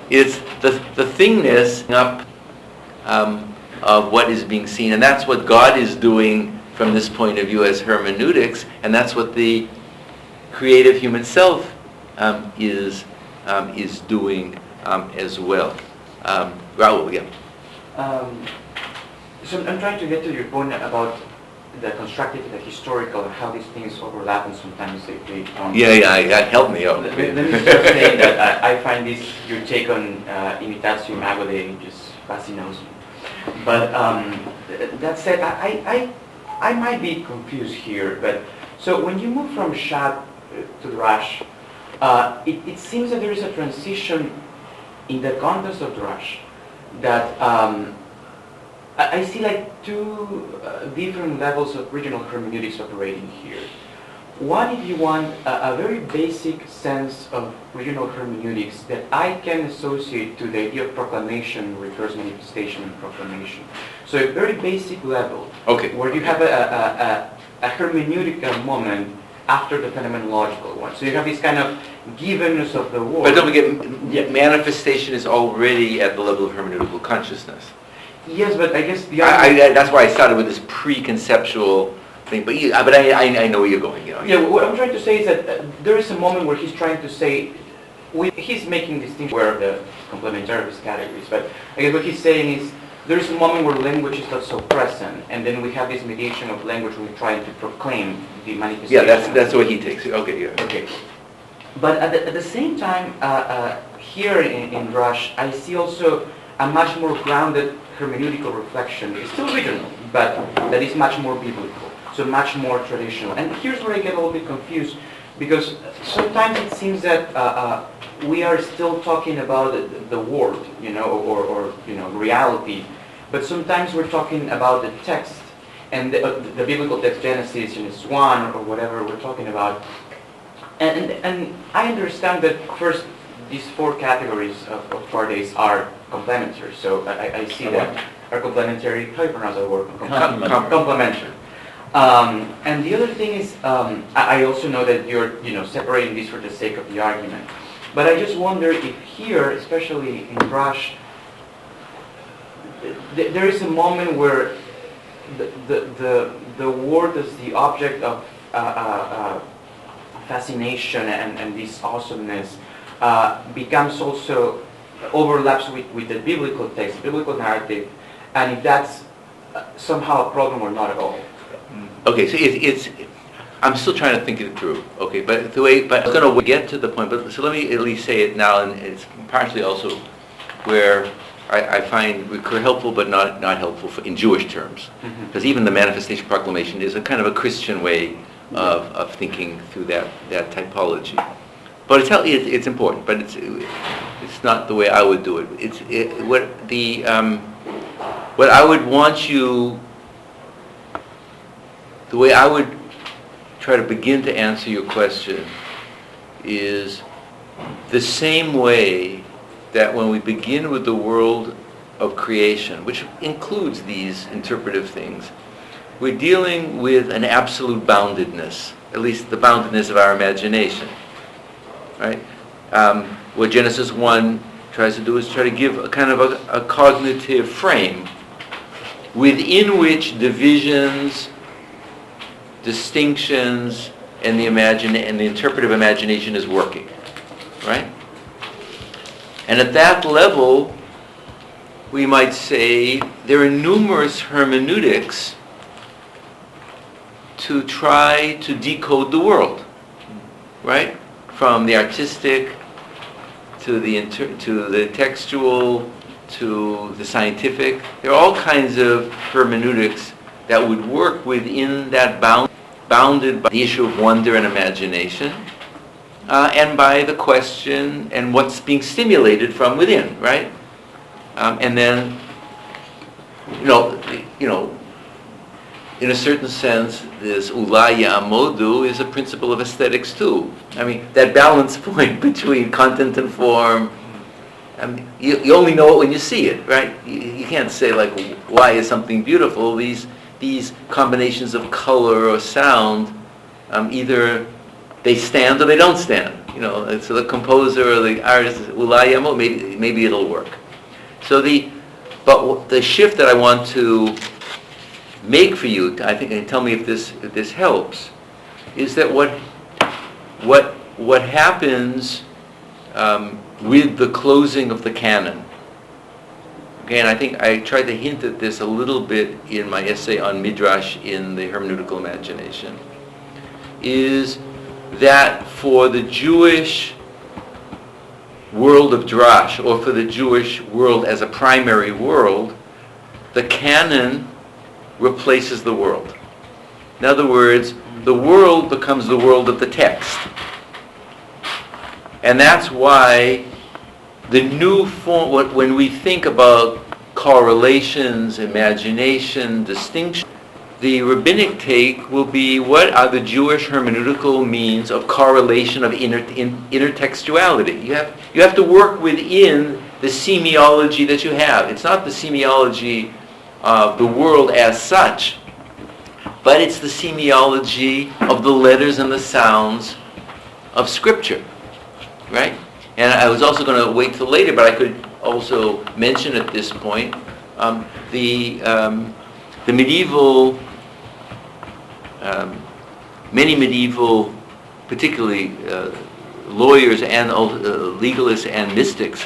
It's the thingness up of what is being seen, and that's what God is doing from this point of view as hermeneutics, and that's what the creative human self is doing as well. Raul, yeah. So I'm trying to get to your point about the constructive and the historical, and how these things overlap, and sometimes they don't. Yeah, help me out. Let me start saying that I find your take on imitatio imago Dei just fascinating. But that said, I might be confused here. But so when you move from Shad to Derash, it seems that there is a transition in the context of Derash that I see two different levels of regional hermeneutics operating here. One, if you want, a very basic sense of regional hermeneutics that I can associate to the idea of proclamation, reverse manifestation, and proclamation. So a very basic level, where you have a hermeneutical moment after the phenomenological one. So you have this kind of givenness of the world. But don't forget, manifestation is already at the level of hermeneutical consciousness. Yes, but I guess the that's why I started with this preconceptual thing. But I know where you're going. Yeah, what I'm trying to say is that there is a moment where he's trying to say, he's making distinction where the complementary of his categories. But I guess what he's saying is there is a moment where language is not so present, and then we have this mediation of language when we're trying to proclaim the manifestation. Yeah, that's what he takes. Okay, yeah. Okay. But at the same time, here in Derash, I see also a much more grounded hermeneutical reflection. It's still regional, but that is much more biblical, so much more traditional. And here's where I get a little bit confused, because sometimes it seems that we are still talking about the world, or reality, but sometimes we're talking about the text, and the biblical text, Genesis, Genesis 1, or whatever we're talking about. And I understand that first, these four categories of parties are complementary. So I see that are complementary. How do you pronounce that word? Complementary. And the other thing is, I also know that you're separating these for the sake of the argument. But I just wonder if here, especially in Derash, there is a moment where the word as the object of fascination and this awesomeness becomes also overlaps with the biblical text, biblical narrative, and if that's somehow a problem or not at all. Okay, so it's I'm still trying to think it through. Okay, but I'm going to get to the point. But so let me at least say it now, and it's partially also where I find helpful, but not helpful in Jewish terms, because even the Manifestation Proclamation is a kind of a Christian way of thinking through that typology. But it's important, but it's not the way I would do it. What I would want you, the way I would try to begin to answer your question is the same way that when we begin with the world of creation, which includes these interpretive things, we're dealing with an absolute boundedness, at least the boundedness of our imagination. Right? What Genesis 1 tries to do is try to give a kind of a cognitive frame within which divisions, distinctions, and the interpretive imagination is working. Right? And at that level, we might say, there are numerous hermeneutics to try to decode the world, right? From the artistic to the textual to the scientific. There are all kinds of hermeneutics that would work within that bounded by the issue of wonder and imagination, and by the question and what's being stimulated from within, right? And then, in a certain sense, this ulaya amodu is a principle of aesthetics too. I mean, that balance point between content and form. I mean, you only know it when you see it, right? You can't say like, why is something beautiful? These combinations of color or sound, either they stand or they don't stand. So the composer or the artist, ulaya amodu, maybe it'll work. So but the shift that I want to make for you, I think, and tell me if this helps, is that what happens with the closing of the canon. Again, I think I tried to hint at this a little bit in my essay on Midrash in the Hermeneutical Imagination, is that for the Jewish world of Derash, or for the Jewish world as a primary world, the canon replaces the world. In other words, the world becomes the world of the text. And that's why the new form, when we think about correlations, imagination, distinction, the rabbinic take will be, what are the Jewish hermeneutical means of correlation of intertextuality? You have to work within the semiology that you have. It's not the semiology of the world as such, but it's the semiology of the letters and the sounds of Scripture, right? And I was also going to wait till later, but I could also mention at this point the medieval, many medieval, particularly lawyers and legalists and mystics,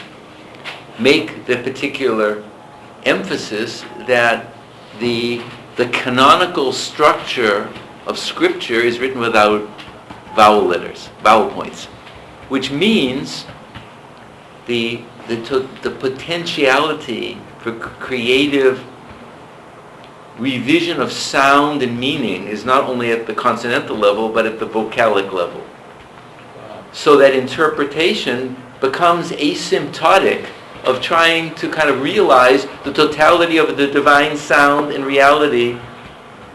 make the particular emphasis that the canonical structure of Scripture is written without vowel letters, vowel points, which means the potentiality for creative revision of sound and meaning is not only at the consonantal level, but at the vocalic level. So that interpretation becomes asymptotic of trying to kind of realize the totality of the divine sound and reality,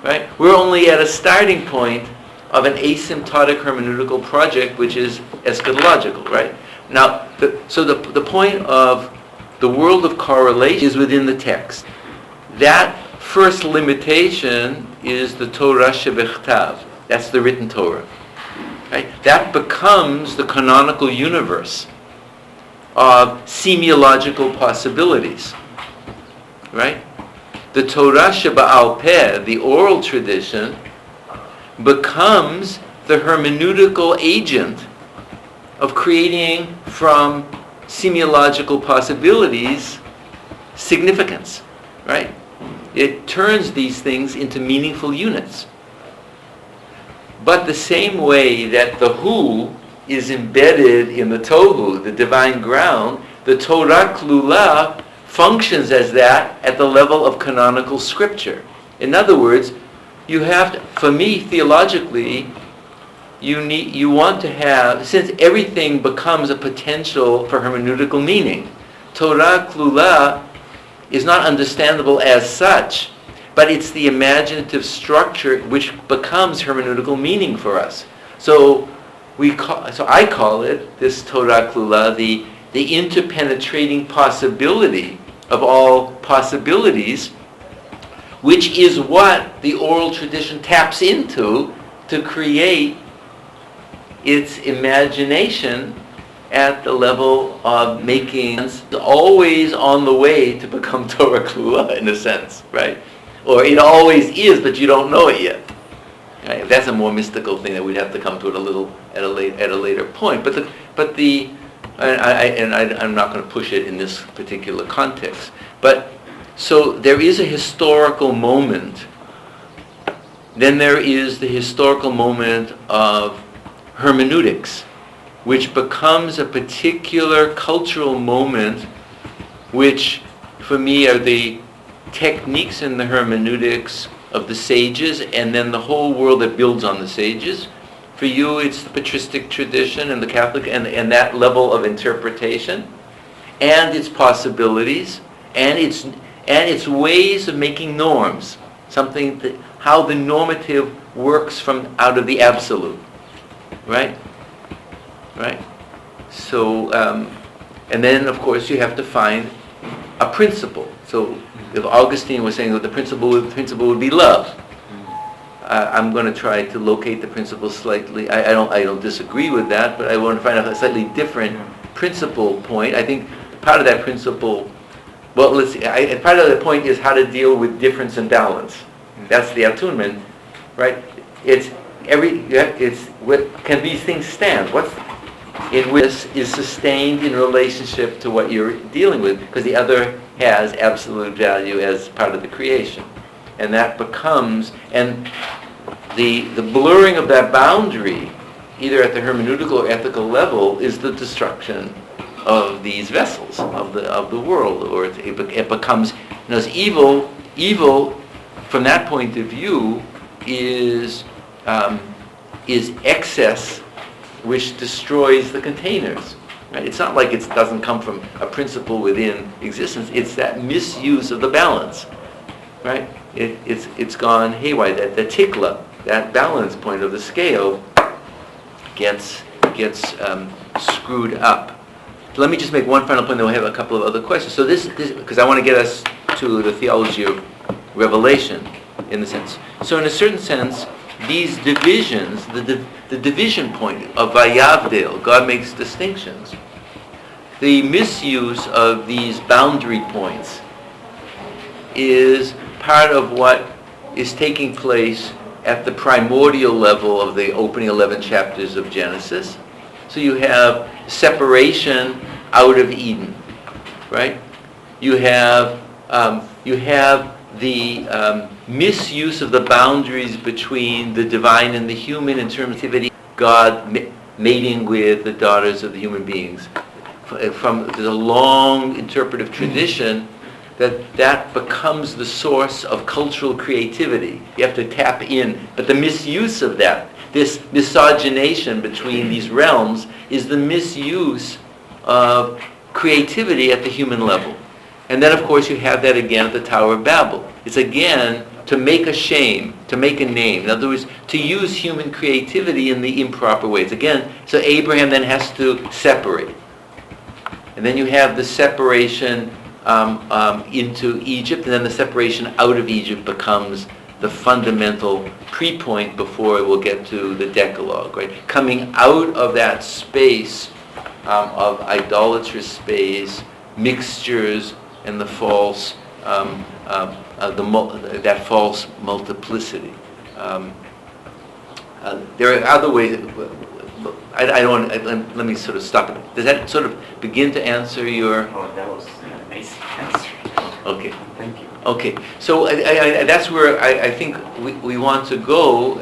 right? We're only at a starting point of an asymptotic hermeneutical project, which is eschatological, right? Now, the point of the world of correlation is within the text. That first limitation is the Torah shebechtav. That's the written Torah, right? That becomes the canonical universe of semiological possibilities, right? The Torah sheba'al peh, the oral tradition, becomes the hermeneutical agent of creating from semiological possibilities significance, right? It turns these things into meaningful units. But the same way that the Hu is embedded in the Tohu, the divine ground, the Torah Klula functions as that at the level of canonical Scripture. In other words, you have to, for me, theologically, you want to have, since everything becomes a potential for hermeneutical meaning, Torah Klula is not understandable as such, but it's the imaginative structure which becomes hermeneutical meaning for us. So I call it, this Torah Klula, the interpenetrating possibility of all possibilities, which is what the oral tradition taps into to create its imagination at the level of making sense, always on the way to become Torah Klula, in a sense, right? Or it always is, but you don't know it yet. Right? That's a more mystical thing that we'd have to come to at a later point. But the I'm not going to push it in this particular context. But so there is a historical moment. Then there is the historical moment of hermeneutics, which becomes a particular cultural moment, which for me are the techniques in the hermeneutics of the sages, and then the whole world that builds on the sages. For you, it's the patristic tradition and the Catholic, and that level of interpretation, and its possibilities, and its ways of making norms. Something that, how the normative works from out of the absolute, right? Right. So, and then of course you have to find a principle. So, if Augustine was saying that the principle would be love, I'm going to try to locate the principle slightly. I don't disagree with that, but I want to find a slightly different principle point. I think part of that principle, well, let's see. Part of the point is how to deal with difference and balance. That's the attunement, right? It's what can these things stand? What's in which is sustained in relationship to what you're dealing with, because the other has absolute value as part of the creation, and that becomes, and the blurring of that boundary, either at the hermeneutical or ethical level, is the destruction of these vessels of the world, or it becomes, evil. Evil, from that point of view, is excess, which destroys the containers. Right? It's not like it doesn't come from a principle within existence. It's that misuse of the balance, right? It's gone haywire. That the tikla, that balance point of the scale, gets screwed up. So let me just make one final point, then we'll have a couple of other questions. So this because I want to get us to the theology of revelation, in the sense. So in a certain sense, these divisions, the division point of Vayavdil, God makes distinctions. The misuse of these boundary points is part of what is taking place at the primordial level of the opening 11 chapters of Genesis. So you have separation out of Eden, right? You have the misuse of the boundaries between the divine and the human in terms of activity, God mating with the daughters of the human beings. From the long interpretive tradition, that becomes the source of cultural creativity. You have to tap in, but the misuse of that, this miscegenation between these realms, is the misuse of creativity at the human level. And then, of course, you have that again at the Tower of Babel. It's again to make a shame, to make a name. In other words, to use human creativity in the improper ways. Again, so Abraham then has to separate. And then you have the separation into Egypt, and then the separation out of Egypt becomes the fundamental pre-point before we'll get to the Decalogue, right? Coming out of that space of idolatrous space, mixtures, and the false, that false multiplicity. There are other ways. I don't want. Let me sort of stop it. Does that sort of begin to answer your? Oh, that was an amazing answer. Okay. Thank you. Okay. So that's where I think we want to go.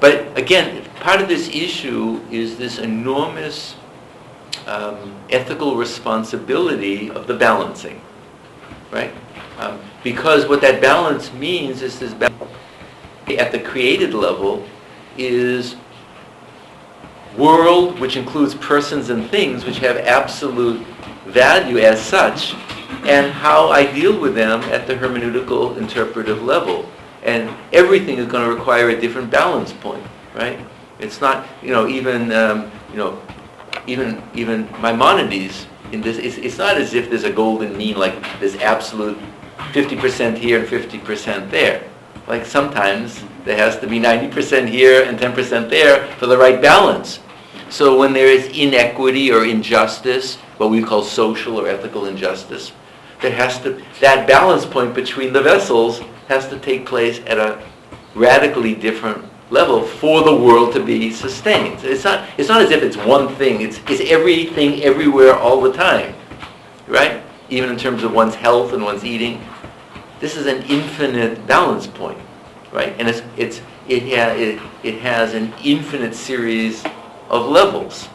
But again, part of this issue is this enormous ethical responsibility of the balancing, right? Because what that balance means is this balance at the created level is world, which includes persons and things, which have absolute value as such, and how I deal with them at the hermeneutical interpretive level. And everything is going to require a different balance point, right? It's not, even Maimonides in this, it's not as if there's a golden mean, like this absolute 50% here and 50% there. Like sometimes there has to be 90% here and 10% there for the right balance. So when there is inequity or injustice, what we call social or ethical injustice, that balance point between the vessels has to take place at a radically different level for the world to be sustained. It's not as if it's one thing. It's everything, everywhere, all the time, right? Even in terms of one's health and one's eating. This is an infinite balance point, right? And it has an infinite series of levels,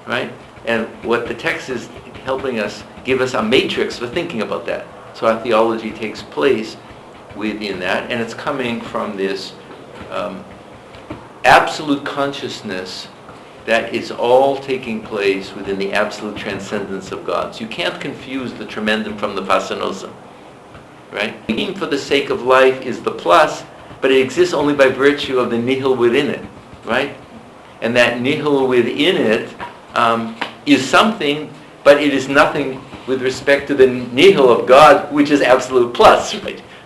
right? And what the text is helping us give us a matrix for thinking about that. So our theology takes place within that, and it's coming from this absolute consciousness that is all taking place within the absolute transcendence of God. So you can't confuse the tremendum from the fascinosum, right? Being for the sake of life is the plus, but it exists only by virtue of the nihil within it, right? And that nihil within it is something, but it is nothing with respect to the nihil of God, which is absolute plus,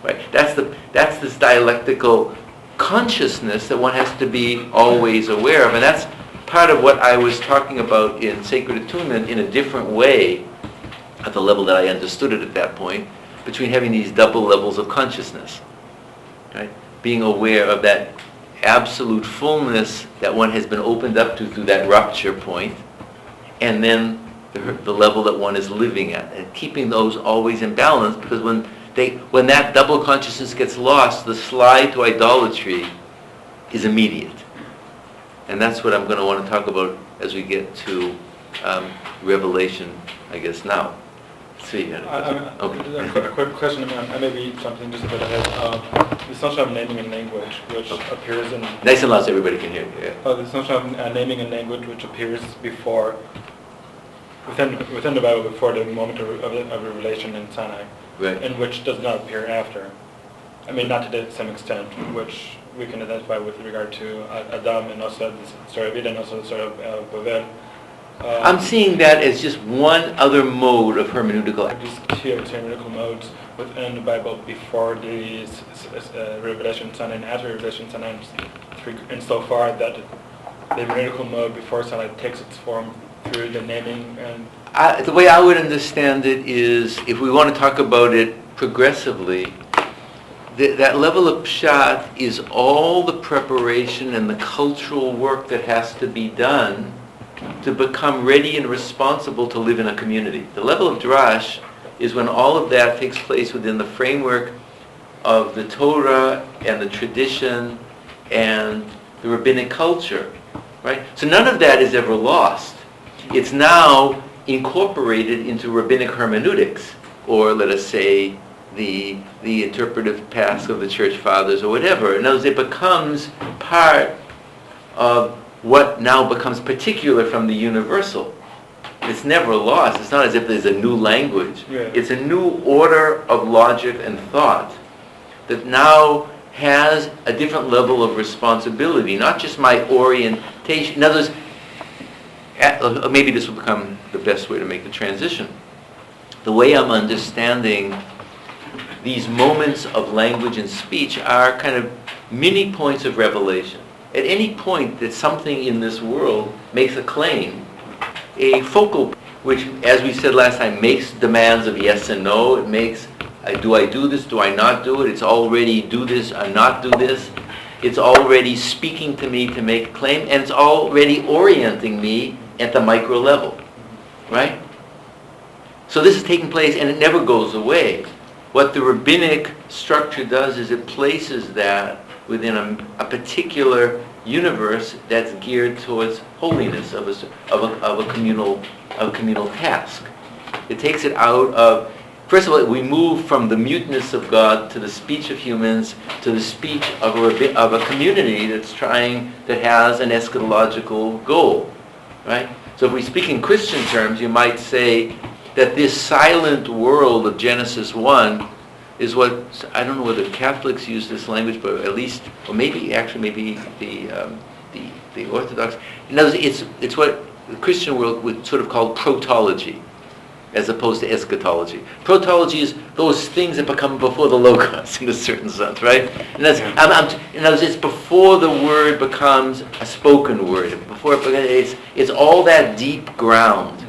right? That's this dialectical consciousness that one has to be always aware of, and that's part of what I was talking about in Sacred Attunement in a different way, at the level that I understood it at that point, between having these double levels of consciousness, right? Being aware of that absolute fullness that one has been opened up to through that rupture point, and then the level that one is living at, and keeping those always in balance, because when that double consciousness gets lost, the slide to idolatry is immediate. And that's what I'm going to want to talk about as we get to Revelation, I guess, now. See, a quick question. I may be jumping just a bit ahead. This notion of naming and language, which appears in... Nice and loud so everybody can hear you. Yeah. This notion of naming and language, which appears within the Bible before the moment of revelation in Sinai, right, and which does not appear after. I mean, not to the same extent, which we can identify with regard to Adam, and also the story of Eden, and also the story of Buber. I'm seeing that as just one other mode of hermeneutical. These two hermeneutical modes within the Bible before the revelation Sinai and after revelation Sinai, insofar that the hermeneutical mode before Sinai takes its form through the naming and... The way I would understand it is, if we want to talk about it progressively, that level of pshat is all the preparation and the cultural work that has to be done to become ready and responsible to live in a community. The level of Derash is when all of that takes place within the framework of the Torah and the tradition and the rabbinic culture, right? So none of that is ever lost. It's now incorporated into rabbinic hermeneutics, or let us say the interpretive task of the church fathers or whatever. In other words, it becomes part of what now becomes particular from the universal. It's never lost. It's not as if there's a new language. Yeah. It's a new order of logic and thought that now has a different level of responsibility, not just my orientation. In other words, maybe this will become the best way to make the transition. The way I'm understanding these moments of language and speech are kind of mini points of revelation. At any point that something in this world makes a claim, a focal, which, as we said last time, makes demands of yes and no. It makes, do I do this, do I not do it? It's already do this or not do this. It's already speaking to me to make a claim, and it's already orienting me at the micro level, right? So this is taking place, and it never goes away. What the rabbinic structure does is it places that within a particular universe that's geared towards holiness of a communal task. It takes it out of, first of all, we move from the muteness of God to the speech of humans to the speech of a community that has an eschatological goal, right? So if we speak in Christian terms, you might say that this silent world of Genesis 1 is what, I don't know whether Catholics use this language, but at least, or maybe the Orthodox. In other words, it's what the Christian world would sort of call protology, as opposed to eschatology. Protology is those things that become before the Logos, in a certain sense, right? And that's, in other words, it's before the word becomes a spoken word. It's all that deep ground,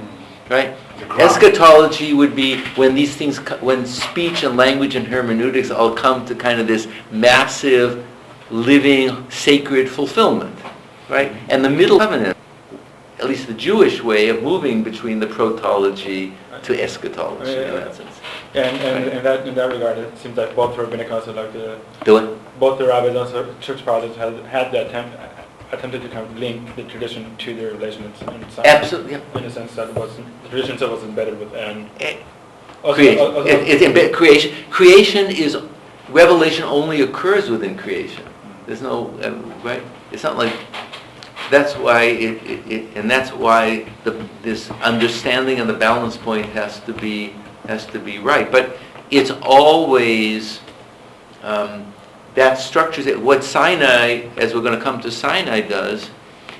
right? Eschatology would be when these things, when speech and language and hermeneutics all come to kind of this massive living sacred fulfillment, right? And the middle covenant, at least the Jewish way of moving between the protology to eschatology in that sense. And in that regard, it seems that both rabbinicals and like Both the rabbis and church fathers had the attempted to kind of link the tradition to the revelation in some, absolutely, yeah. in a sense that the tradition itself was embedded within. Creation is, revelation only occurs within creation. There's no, right? It's not like, that's why that's why this understanding and the balance point has to be right. But it's always, that structures it. What Sinai, as we're going to come to Sinai, does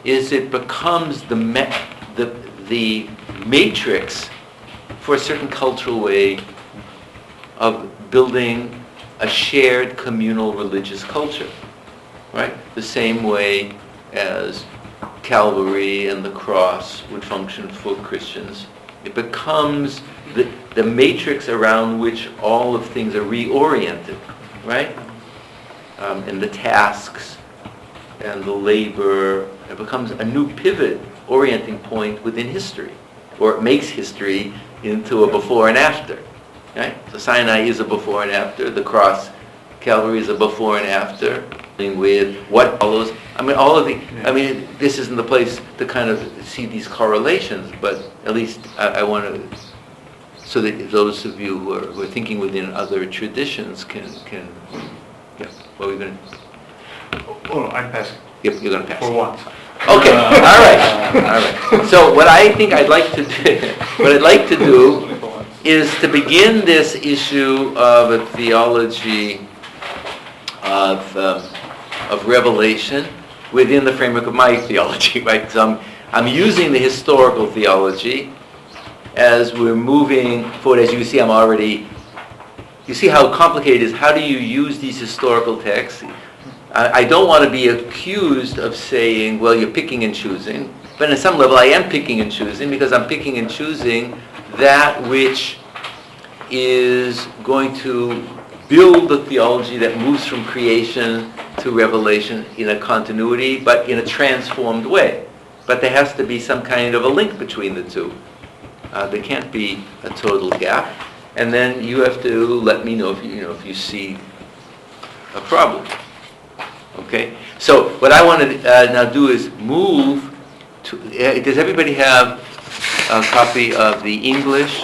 is it becomes the matrix for a certain cultural way of building a shared communal religious culture, right? The same way as Calvary and the cross would function for Christians. It becomes the matrix around which all of things are reoriented, right? And the tasks and the labor, it becomes a new pivot, orienting point within history, or it makes history into a before and after, right? So Sinai is a before and after, the cross, Calvary is a before and after, with what follows. I mean, this isn't the place to kind of see these correlations, but at least I want to, so that those of you who are thinking within other traditions can yeah. What are we going to? Oh, I'm passing. Yep, you're going to pass. For once. Okay. All right. So what I think I'd like to do, is to begin this issue of a theology of revelation within the framework of my theology, right? So I'm using the historical theology as we're moving forward. As you see, you see how complicated it is. How do you use these historical texts? I don't want to be accused of saying, well, you're picking and choosing. But on some level, I am picking and choosing, because I'm picking and choosing that which is going to build the theology that moves from creation to revelation in a continuity, but in a transformed way. But there has to be some kind of a link between the two. There can't be a total gap. And then you have to let me know if you see a problem. Okay? So what I want to now do is move to, does everybody have a copy of the English?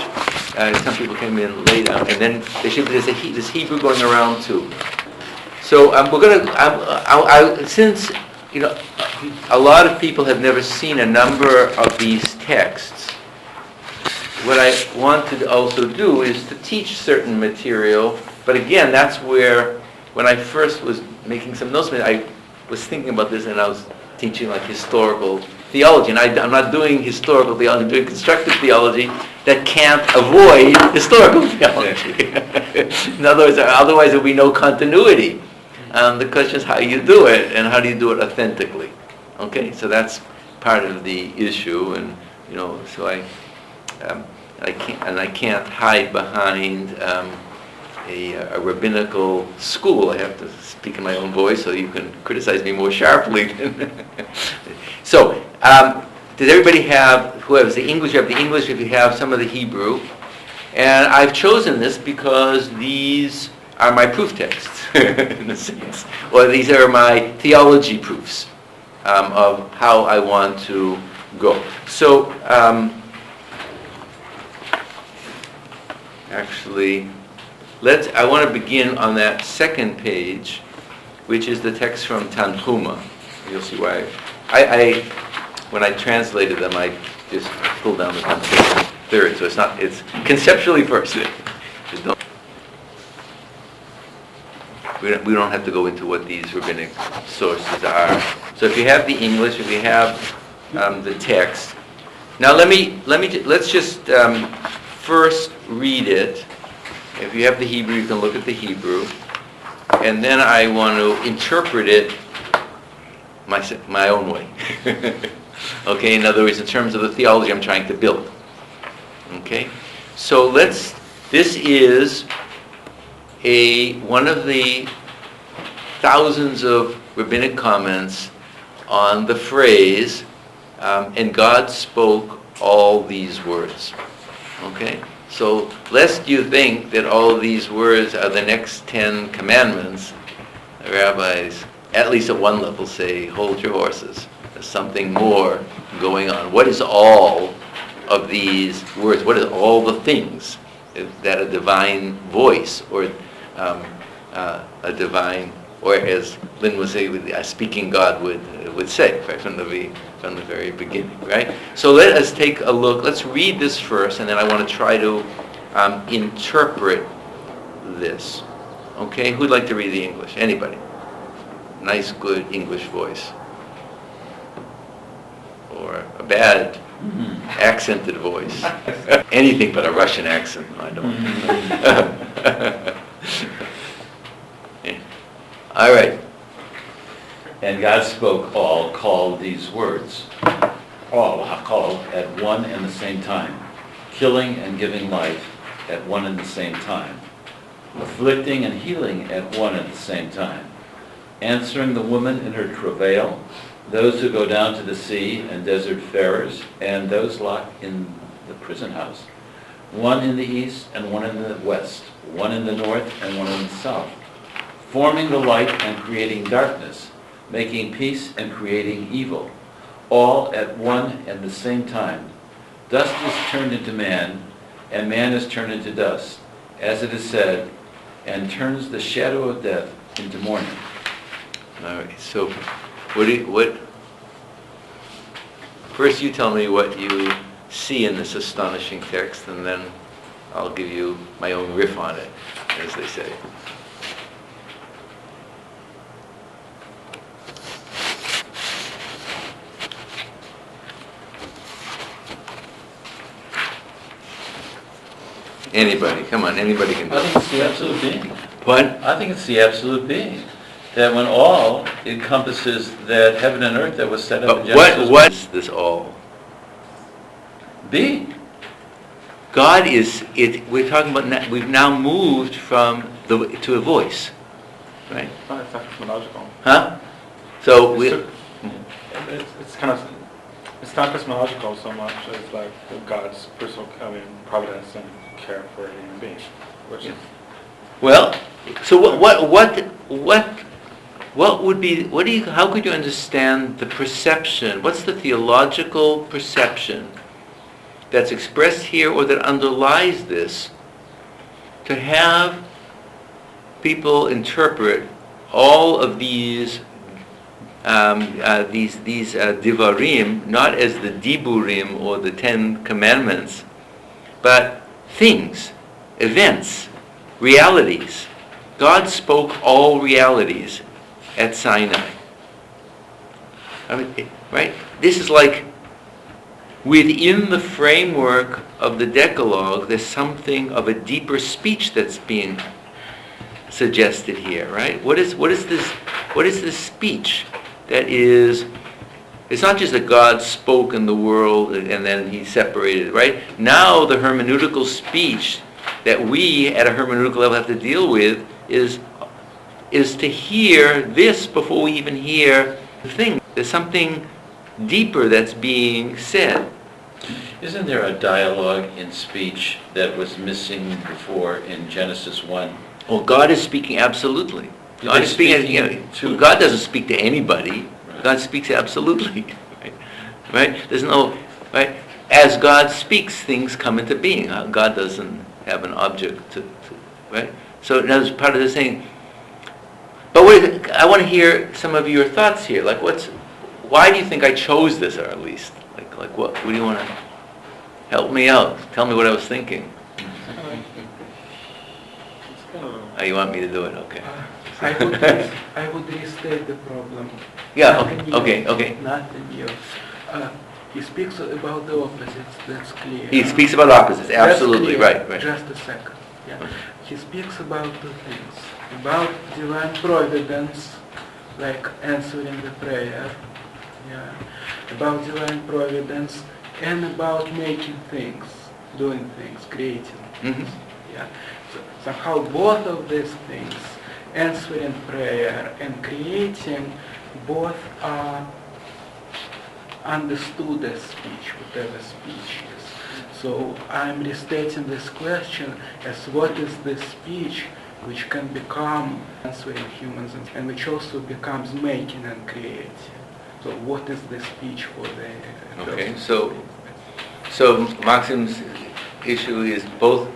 Some people came in late, and then there's Hebrew going around too. So we're going to, since a lot of people have never seen a number of these texts, what I want to also do is to teach certain material. But again, that's where, when I first was making some notes, I was thinking about this, and I was teaching like historical theology, and I'm not doing historical theology, I'm doing constructive theology that can't avoid historical theology. In other words, otherwise there will be no continuity. The question is how you do it, and how do you do it authentically. Okay, so that's part of the issue, and so I can't hide behind a rabbinical school. I have to speak in my own voice, so you can criticize me more sharply. So, does everybody have, who has the English? You have the English. If you have some of the Hebrew, and I've chosen this because these are my proof texts, in a sense, or these are my theology proofs of how I want to go. So. Actually, I want to begin on that second page, which is the text from Tanhuma. You'll see why. When I translated them, I just pulled down the Tanhuma third, so it's conceptually first. We don't have to go into what these rabbinic sources are. So if you have the English, if you have the text, now let's just first read it. If you have the Hebrew, you can look at the Hebrew, and then I want to interpret it my own way. Okay, in other words, in terms of the theology I'm trying to build. Okay, so this is one of the thousands of rabbinic comments on the phrase, and God spoke all these words. Okay? So, lest you think that all of these words are the next 10 commandments, the rabbis, at least at one level, say, hold your horses. There's something more going on. What is all of these words? What is all the things that a divine voice or a divine, or as Lynn would say, a speaking God would say, right, from the very beginning, right? So let us take a look. Let's read this first, and then I want to try to interpret this. Okay, who'd like to read the English? Anybody? Nice, good English voice. Or a bad accented voice. Anything but a Russian accent. I don't. Yeah. All right. And God spoke all, called these words. All called at one and the same time. Killing and giving life at one and the same time. Afflicting and healing at one and the same time. Answering the woman in her travail, those who go down to the sea and desert farers, and those locked in the prison house. One in the east and one in the west, one in the north and one in the south. Forming the light and creating darkness, making peace and creating evil, all at one and the same time. Dust is turned into man, and man is turned into dust, as it is said, and turns the shadow of death into morning. All right. So, first you tell me what you see in this astonishing text, and then I'll give you my own riff on it, as they say. Anybody, come on, anybody can do I it. think it's the absolute being. What? I think it's the absolute being. That when all encompasses that heaven and earth that was set up in But Genesis. what is this all? Being. God is it. We're talking about. We've now moved from to a voice, right? It's not cosmological. Huh? So It's kind of, it's not cosmological so much as like God's personal, providence and care for a human being, which is. well. So what would be? What do you? How could you understand the perception? What's the theological perception that's expressed here, or that underlies this, to have people interpret all of these divarim not as the diburim or the 10 Commandments, but things, events, realities. God spoke all realities at Sinai. Right? This is like within the framework of the Decalogue, there's something of a deeper speech that's being suggested here, right? What is this speech that is? It's not just that God spoke in the world and then he separated, right? Now the hermeneutical speech that we at a hermeneutical level have to deal with is to hear this before we even hear the thing. There's something deeper that's being said. Isn't there a dialogue in speech that was missing before in Genesis 1? Well, God is speaking absolutely. God is speaking to God doesn't speak to anybody. Right. God speaks absolutely. Right? There's no right. As God speaks, things come into being. God doesn't have an object to right. So that's part of the saying. But I want to hear some of your thoughts here. Like, why do you think I chose this, or at least, like what do you want to help me out? Tell me what I was thinking. Oh, you want me to do it? Okay. I would restate the problem. Yeah. Nothing Okay. new, Nothing new. He speaks about the opposites. That's clear. He speaks about opposites. Absolutely. That's clear. Right. Just a second. Yeah. He speaks about two things: about divine providence, like answering the prayer. Yeah. About divine providence and about making things, doing things, creating things. Mm-hmm. Yeah. So somehow both of these things answering prayer and creating both are understood as speech, whatever speech is. So I'm restating this question as what is this speech which can become answering humans and which also becomes making and creating. So what is the speech for the... Okay, so Maxim's issue is both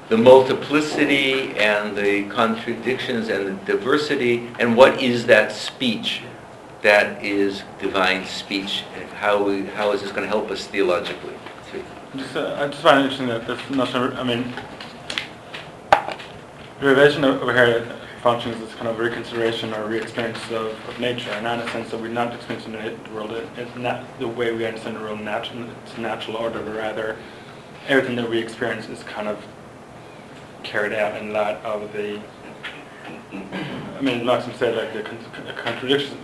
the multiplicity and the contradictions and the diversity, and what is that speech that is divine speech, and how is this going to help us theologically? I just find it interesting that this notion, revelation over here functions as kind of reconsideration or re-experience of nature, and not in a sense that we're not experiencing the world it's not the way we understand the world it's natural order, but rather everything that we experience is kind of carried out in light of the, Maxim said like the contradiction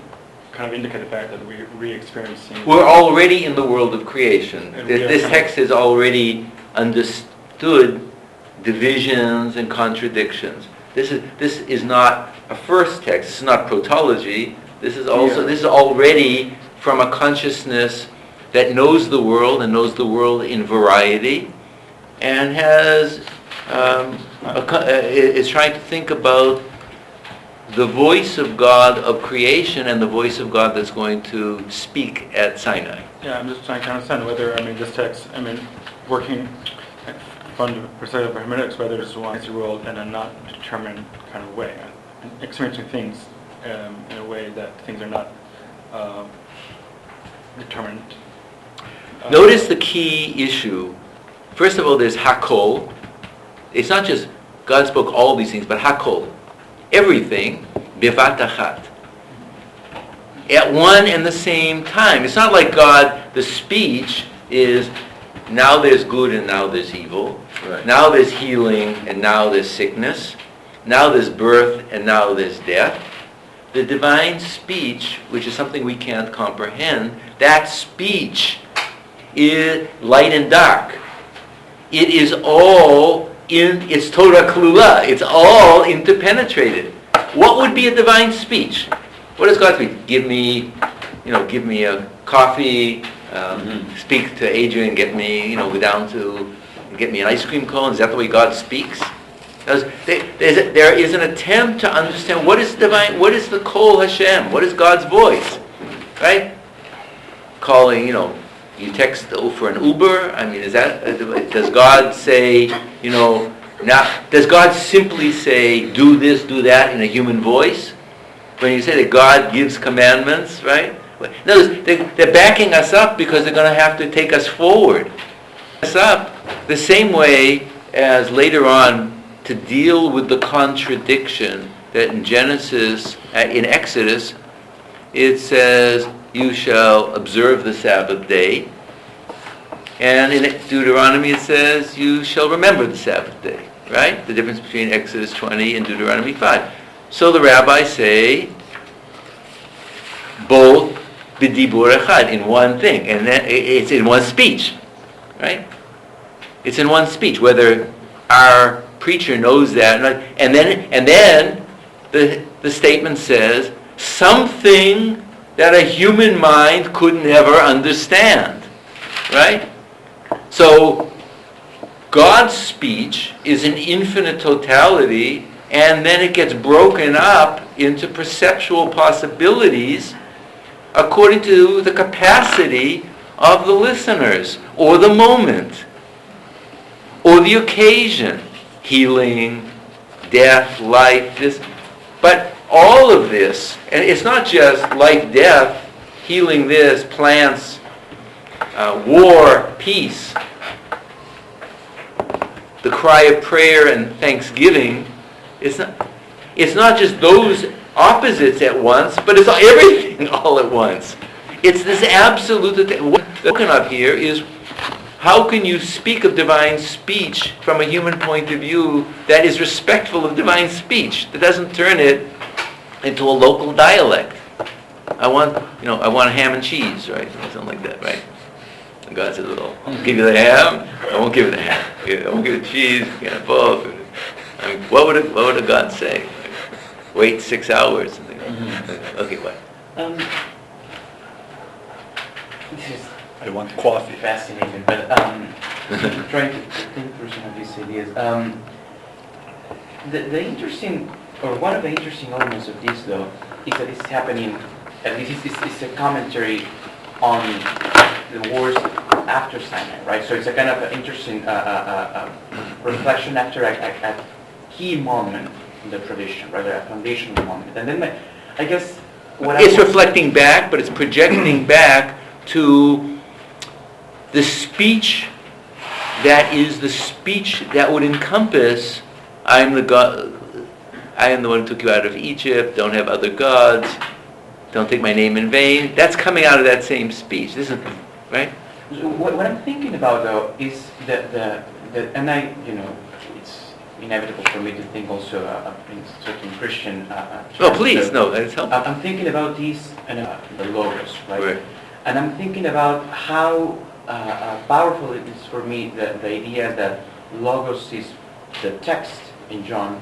kind of indicate the fact that we're re-experiencing. We're already in the world of creation. This text has already understood divisions and contradictions. This is not a first text. This is not protology. This is already from a consciousness that knows the world and knows the world in variety, and is trying to think about the voice of God of creation and the voice of God that's going to speak at Sinai. Yeah, I'm just trying to understand whether this text, working from the perspective of hermeneutics, whether it's one the world in a not determined kind of way, experiencing things in a way that things are not determined. Notice the key issue. First of all, there's hakol. It's not just God spoke all these things, but hakol. Everything, bivat achat. At one and the same time. It's not like God, the speech is now there's good and now there's evil. Right. Now there's healing and now there's sickness. Now there's birth and now there's death. The divine speech, which is something we can't comprehend, that speech is light and dark. It is all it's Torah klula. It's all interpenetrated. What would be a divine speech? What does God speak? Give me a coffee. Speak to Adrian. Get me, go down to get me an ice cream cone. Is that the way God speaks? There is an attempt to understand what is divine. What is the Kol Hashem? What is God's voice? Right? Calling, you text for an Uber. Does God say, does God simply say, do this, do that in a human voice? When you say that God gives commandments, right? No, they're backing us up because they're going to have to take us forward. Us up the same way as later on to deal with the contradiction that in Exodus, it says, you shall observe the Sabbath day. And in Deuteronomy it says, you shall remember the Sabbath day. Right? The difference between Exodus 20 and Deuteronomy 5. So the rabbis say, both b'dibur echad, in one thing. And then it's in one speech. Right? It's in one speech. Whether our preacher knows that. And then the statement says, something that a human mind could never understand. Right? So, God's speech is an infinite totality, and then it gets broken up into perceptual possibilities according to the capacity of the listeners, or the moment, or the occasion. Healing, death, life, this. But all of this, and it's not just life, death, healing this, plants, war, peace. The cry of prayer and thanksgiving, it's not just those opposites at once, but it's everything all at once. It's this absolute. What's spoken of here is how can you speak of divine speech from a human point of view that is respectful of divine speech, that doesn't turn it into a local dialect. I want a ham and cheese, right? Something like that, right? And God says, well, I'll give you the ham, I won't give you the ham. I won't give you the chease, you can't both. I mean, what would a God say? Wait 6 hours. And okay, what? This is I want coffee. fascinating, but trying to think through some of these ideas. The interesting, or one of the interesting elements of this, though, is that it's happening. At least it's a commentary on the wars after Sinai, right? So it's a kind of an interesting reflection after a key moment in the tradition, rather a foundational moment. And then I guess what it's reflecting back, but it's projecting back to the speech that is the speech that would encompass, I am the God, I am the one who took you out of Egypt, don't have other gods, don't take my name in vain. That's coming out of that same speech, isn't it? Right? What I'm thinking about, though, is the and I, it's inevitable for me to think also in certain Christian No, terms. please, So no, it's helpful. I'm thinking about these and the logos, right? Right. And I'm thinking about how powerful it is for me the idea that logos is the text in John,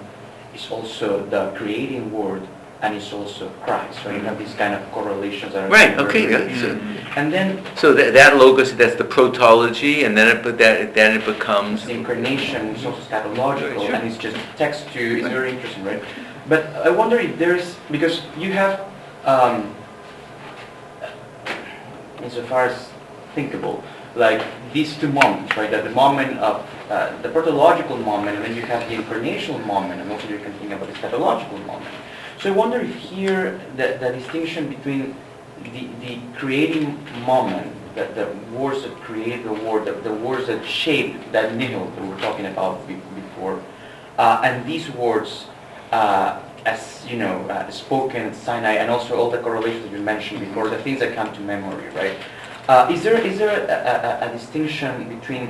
is also the creating word, and it's also Christ. So you have these kind of correlations that are Right, very, okay, very yeah. easy. And then So that logos, that's the protology, and then it becomes the incarnation is also scatological, Sure. and it's just text to, it's very interesting, right? But I wonder if there's, because you have, insofar as thinkable, like these two moments, right? That the moment of the protological moment, and then you have the incarnational moment, and also you can think about the scatological moment. So I wonder if here the distinction between the creating moment, the words that create the word, the words that shape that nihil that we were talking about before, and these words, as spoken at Sinai, and also all the correlations that you mentioned before, the things that come to memory, right? Is there a distinction between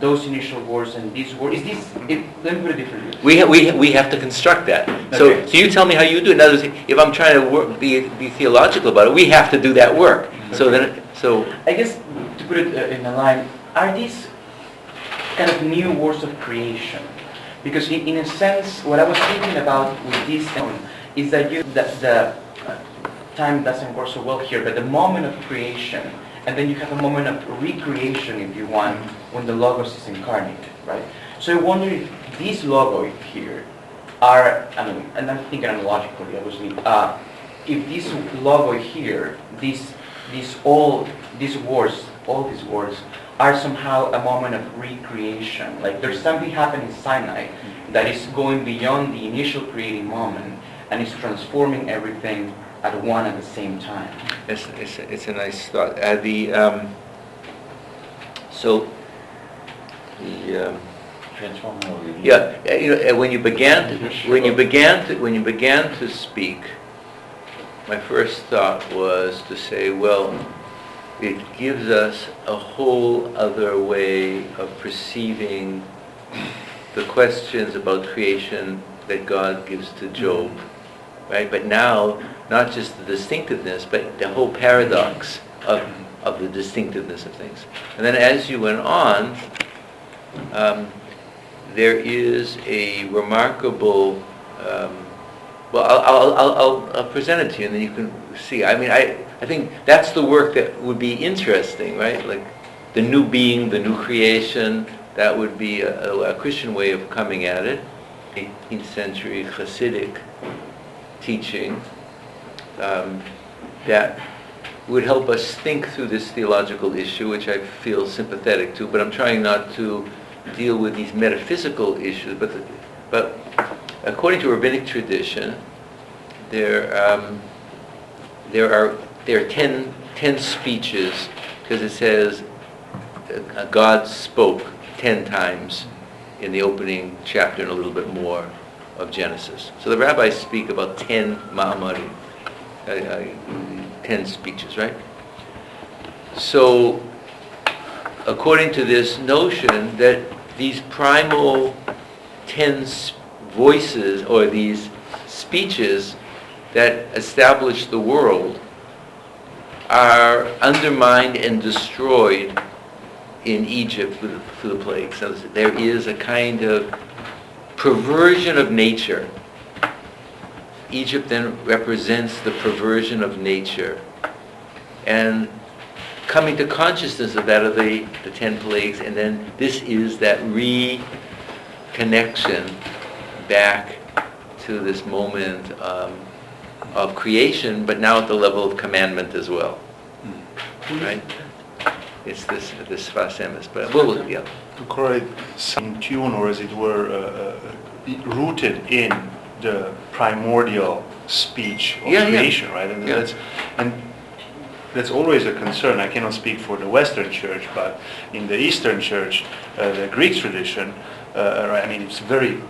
those initial words and these words? Is this? Let me put it differently. we have to construct that. Okay. So you tell me how you do it. In other words, if I'm trying to be theological about it, we have to do that work. So then, I guess to put it in a line, are these kind of new words of creation? Because in a sense, what I was thinking about with this is that the time doesn't go so well here, but the moment of creation, and then you have a moment of recreation, if you want, when the logos is incarnated, right? So I wonder if these logo here are, and I'm thinking analogically, obviously, if this logo here, all these words are somehow a moment of recreation. Like there's something happening in Sinai that is going beyond the initial creating moment and is transforming everything at one and the same time. it's a nice thought. Transformational Readings. Yeah, when you began to speak, my first thought was to say, well, it gives us a whole other way of perceiving the questions about creation that God gives to Job, right? But now, not just the distinctiveness, but the whole paradox of the distinctiveness of things. And then as you went on, there is a remarkable, I'll present it to you and then you can see. I mean, I think that's the work that would be interesting, right? Like the new being, the new creation, that would be a Christian way of coming at it. 18th century Hasidic teaching that would help us think through this theological issue, which I feel sympathetic to, but I'm trying not to deal with these metaphysical issues. But according to rabbinic tradition, there are 10 speeches, because it says God spoke 10 times in the opening chapter and a little bit more of Genesis. So the rabbis speak about 10 ma'amarim, 10 speeches, right? So according to this notion that these primal 10 voices, or these speeches that establish the world, are undermined and destroyed in Egypt through the plagues. So there is a kind of perversion of nature. Egypt then represents the perversion of nature. And coming to consciousness of that are the 10 plagues, and then this is that reconnection back to this moment of creation, but now at the level of commandment as well. Right? It's this Vasemis, but yeah. To correlate in tune, or as it were, rooted in the primordial speech of creation, right? And that's always a concern. I cannot speak for the Western Church, but in the Eastern Church, the Greek tradition, right, I mean, it's very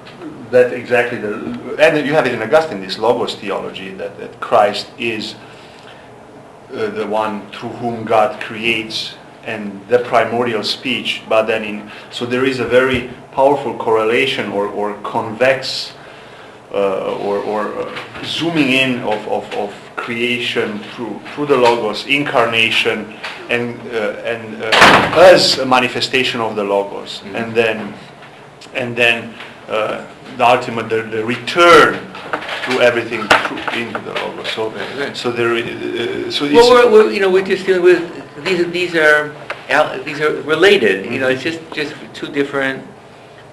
that exactly and you have it in Augustine, this logos theology, that Christ is the one through whom God creates, and the primordial speech. But then so there is a very powerful correlation or convex or zooming in of creation through the logos, incarnation, and as a manifestation of the logos, and then the ultimate the return through everything into the logos. So there is we're just dealing with these are related. It's just two different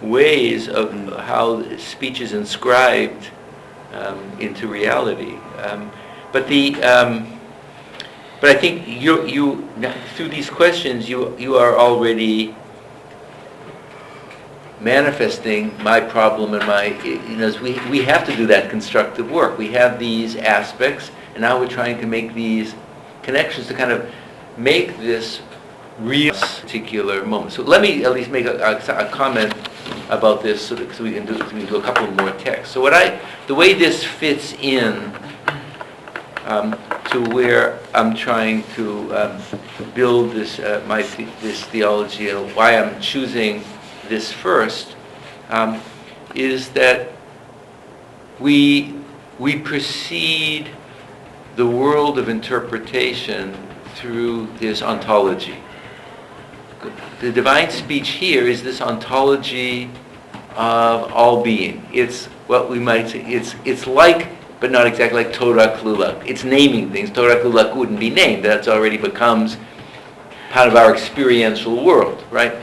ways of how speech is inscribed into reality. But I think you through these questions you are already manifesting my problem and we have to do that constructive work. We have these aspects, and now we're trying to make these connections to kind of make this real particular moment. So let me at least make a comment about this, so we can do a couple more texts. So the way this fits in to where I'm trying to build this this theology, and why I'm choosing this first, is that we precede the world of interpretation through this ontology. The divine speech here is this ontology of all being. It's what we might say, it's like, but not exactly like Torah Klula. It's naming things. Torah Klula wouldn't be named. That's already becomes part of our experiential world, right?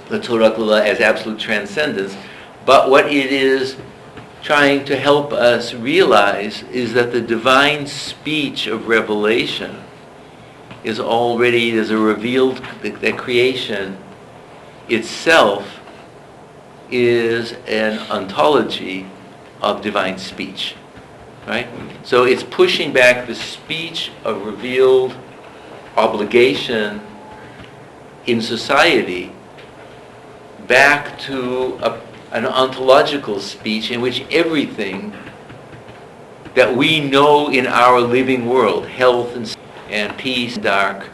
The Torah Klula as absolute transcendence. But what it is trying to help us realize is that the divine speech of revelation is already, there's a revealed, that creation itself is an ontology of divine speech, right? So it's pushing back the speech of revealed obligation in society back to an ontological speech in which everything that we know in our living world, health and peace, dark,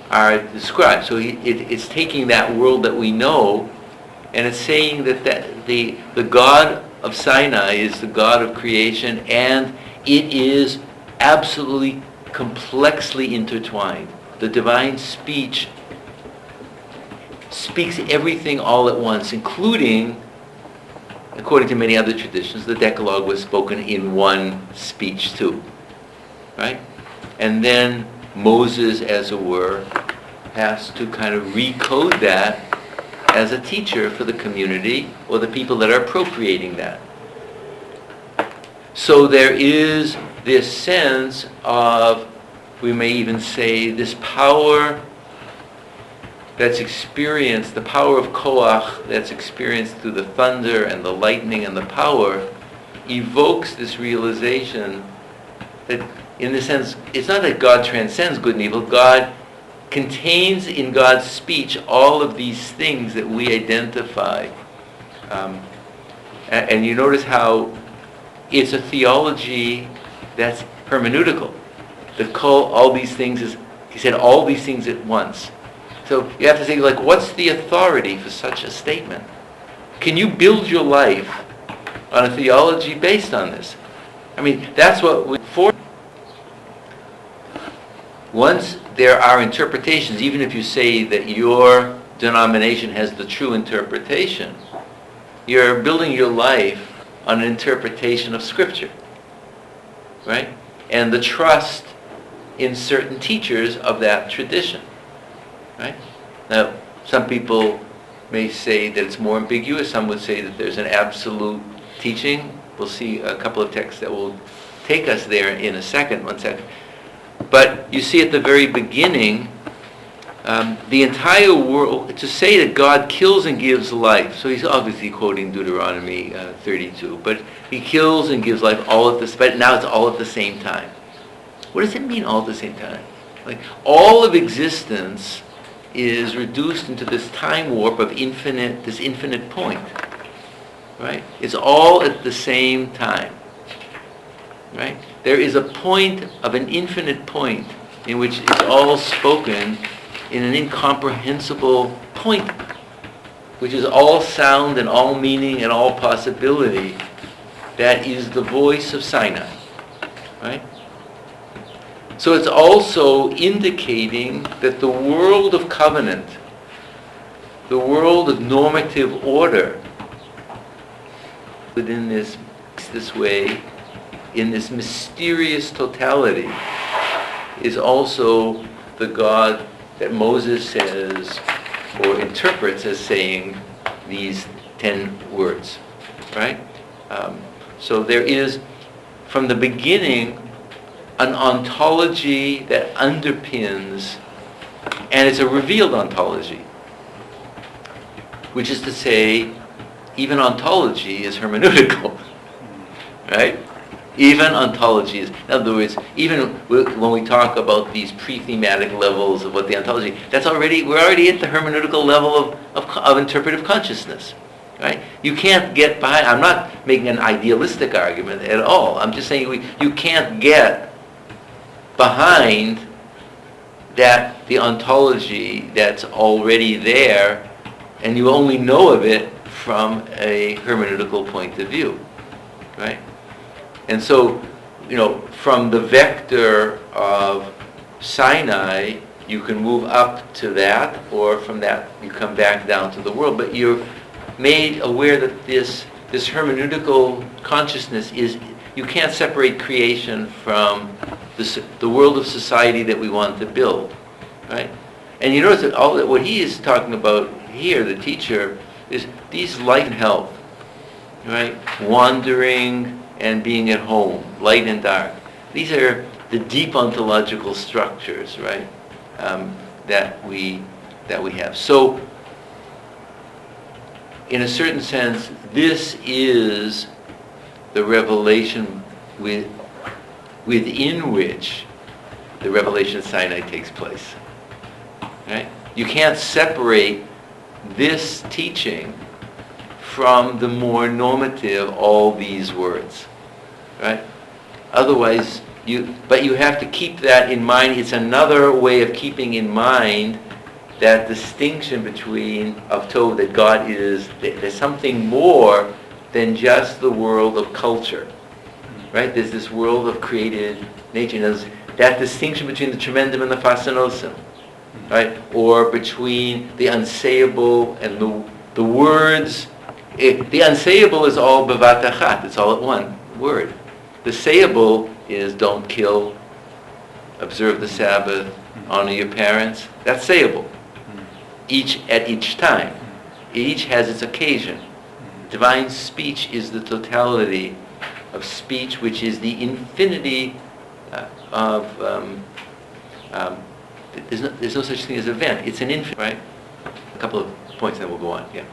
are described. So it's taking that world that we know, and it's saying that the God of Sinai is the God of creation, and it is absolutely complexly intertwined. The divine speech speaks everything all at once, including, according to many other traditions, the Decalogue was spoken in one speech too, right? And then Moses, as it were, has to kind of recode that as a teacher for the community or the people that are appropriating that. So there is this sense of, we may even say, this power that's experienced, the power of koach that's experienced through the thunder and the lightning and the power, evokes this realization that, in the sense, it's not that God transcends good and evil. God contains in God's speech all of these things that we identify. And you notice how it's a theology that's hermeneutical. All these things is, he said, all these things at once. So you have to say, like, what's the authority for such a statement? Can you build your life on a theology based on this? I mean, that's what once there are interpretations, even if you say that your denomination has the true interpretation, you're building your life on an interpretation of Scripture, right? And the trust in certain teachers of that tradition, right? Now, some people may say that it's more ambiguous. Some would say that there's an absolute teaching. We'll see a couple of texts that will take us there in a second, 1 second. But you see at the very beginning, the entire world, to say that God kills and gives life, so he's obviously quoting Deuteronomy 32, but he kills and gives life all at but now it's all at the same time. What does it mean all at the same time? Like, all of existence is reduced into this time warp of this infinite point, right? It's all at the same time, right? There is a point of an infinite point in which it's all spoken in an incomprehensible point, which is all sound and all meaning and all possibility. That is the voice of Sinai, right? So it's also indicating that the world of covenant, the world of normative order, within this way, in this mysterious totality, is also the God that Moses says or interprets as saying these 10 words, right? So there is, from the beginning, an ontology that underpins, and it's a revealed ontology, which is to say, even ontology is hermeneutical, right? Even ontology is, in other words, even when we talk about these pre-thematic levels of what the ontology, we're already at the hermeneutical level of interpretive consciousness, right? You can't get behind, I'm not making an idealistic argument at all, I'm just saying you can't get behind that the ontology that's already there, and you only know of it from a hermeneutical point of view, right? And so, from the vector of Sinai, you can move up to that, or from that you come back down to the world. But you're made aware that this hermeneutical consciousness is, you can't separate creation from the world of society that we want to build, right? And you notice that what he is talking about here, the teacher, is these light and health, right? Wandering and being at home, light and dark. These are the deep ontological structures, right? That we have. So, in a certain sense, this is the revelation within which the revelation of Sinai takes place, right? You can't separate this teaching from the more normative, all these words, right? Otherwise, you have to keep that in mind. It's another way of keeping in mind that distinction between of Tov, that God is, there's something more than just the world of culture, right? There's this world of created nature. There's that distinction between the tremendum and the fascinosim, right? Or between the unsayable and the words. The unsayable is all bevat achat, it's all at one word. The sayable is don't kill, observe the Sabbath, honor your parents. That's sayable. Each at each time. Each has its occasion. Divine speech is the totality of speech, which is the infinity there's no such thing as event. It's an infinite, right? A couple of points, then we'll go on. Yeah.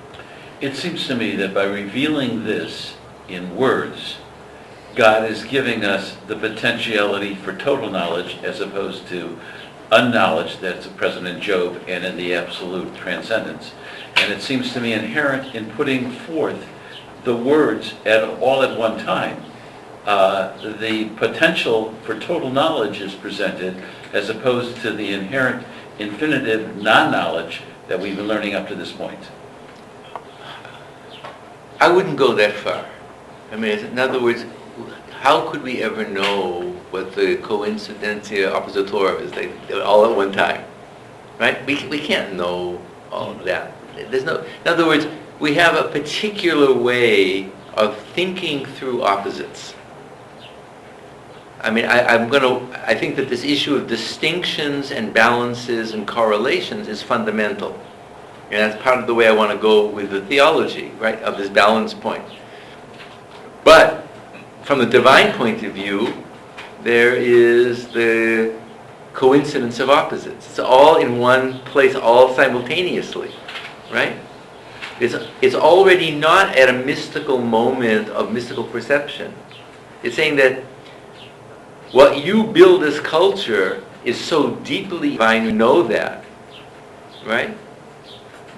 It seems to me that by revealing this in words, God is giving us the potentiality for total knowledge as opposed to unknowledge that's present in Job and in the absolute transcendence. And it seems to me inherent in putting forth the words all at one time. The potential for total knowledge is presented as opposed to the inherent infinitive non-knowledge that we've been learning up to this point. I wouldn't go that far. I mean, in other words, how could we ever know what the coincidentia oppositora is? They're all at one time, right? We can't know all of that. In other words, we have a particular way of thinking through opposites. I mean, I think that this issue of distinctions and balances and correlations is fundamental. And that's part of the way I want to go with the theology, right, of this balance point. But from the divine point of view, there is the coincidence of opposites. It's all in one place, all simultaneously, right? It's already not at a mystical moment of mystical perception. It's saying that what you build as culture is so deeply divine, you know that, right?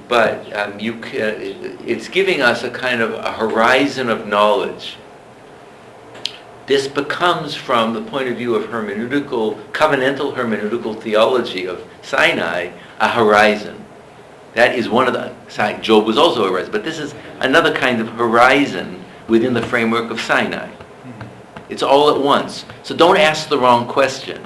But it's giving us a kind of a horizon of knowledge. This becomes, from the point of view of covenantal hermeneutical theology of Sinai, a horizon. That is one of the, Job was also a horizon, but this is another kind of horizon within the framework of Sinai. It's all at once. So don't ask the wrong question.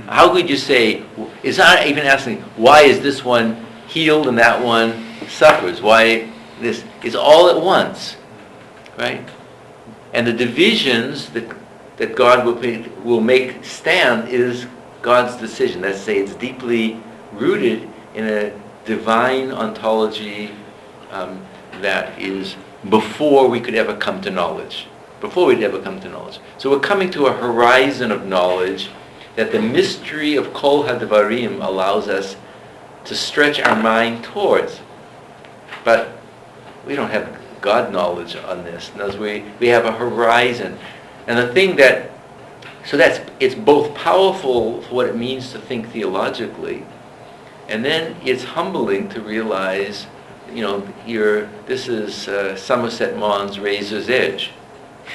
How could you say, it's not even asking, why is this one healed and that one suffers? Why this? It's all at once, right? And the divisions that God will make stand is God's decision. Let's say it's deeply rooted in a divine ontology that is before we could ever come to knowledge. Before we'd ever come to knowledge. So we're coming to a horizon of knowledge that the mystery of Kol HaDvarim allows us to stretch our mind towards. But we don't have God knowledge on this. In other words, we have a horizon. And the thing it's both powerful for what it means to think theologically, and then it's humbling to realize, this is Somerset Maugham's Razor's Edge.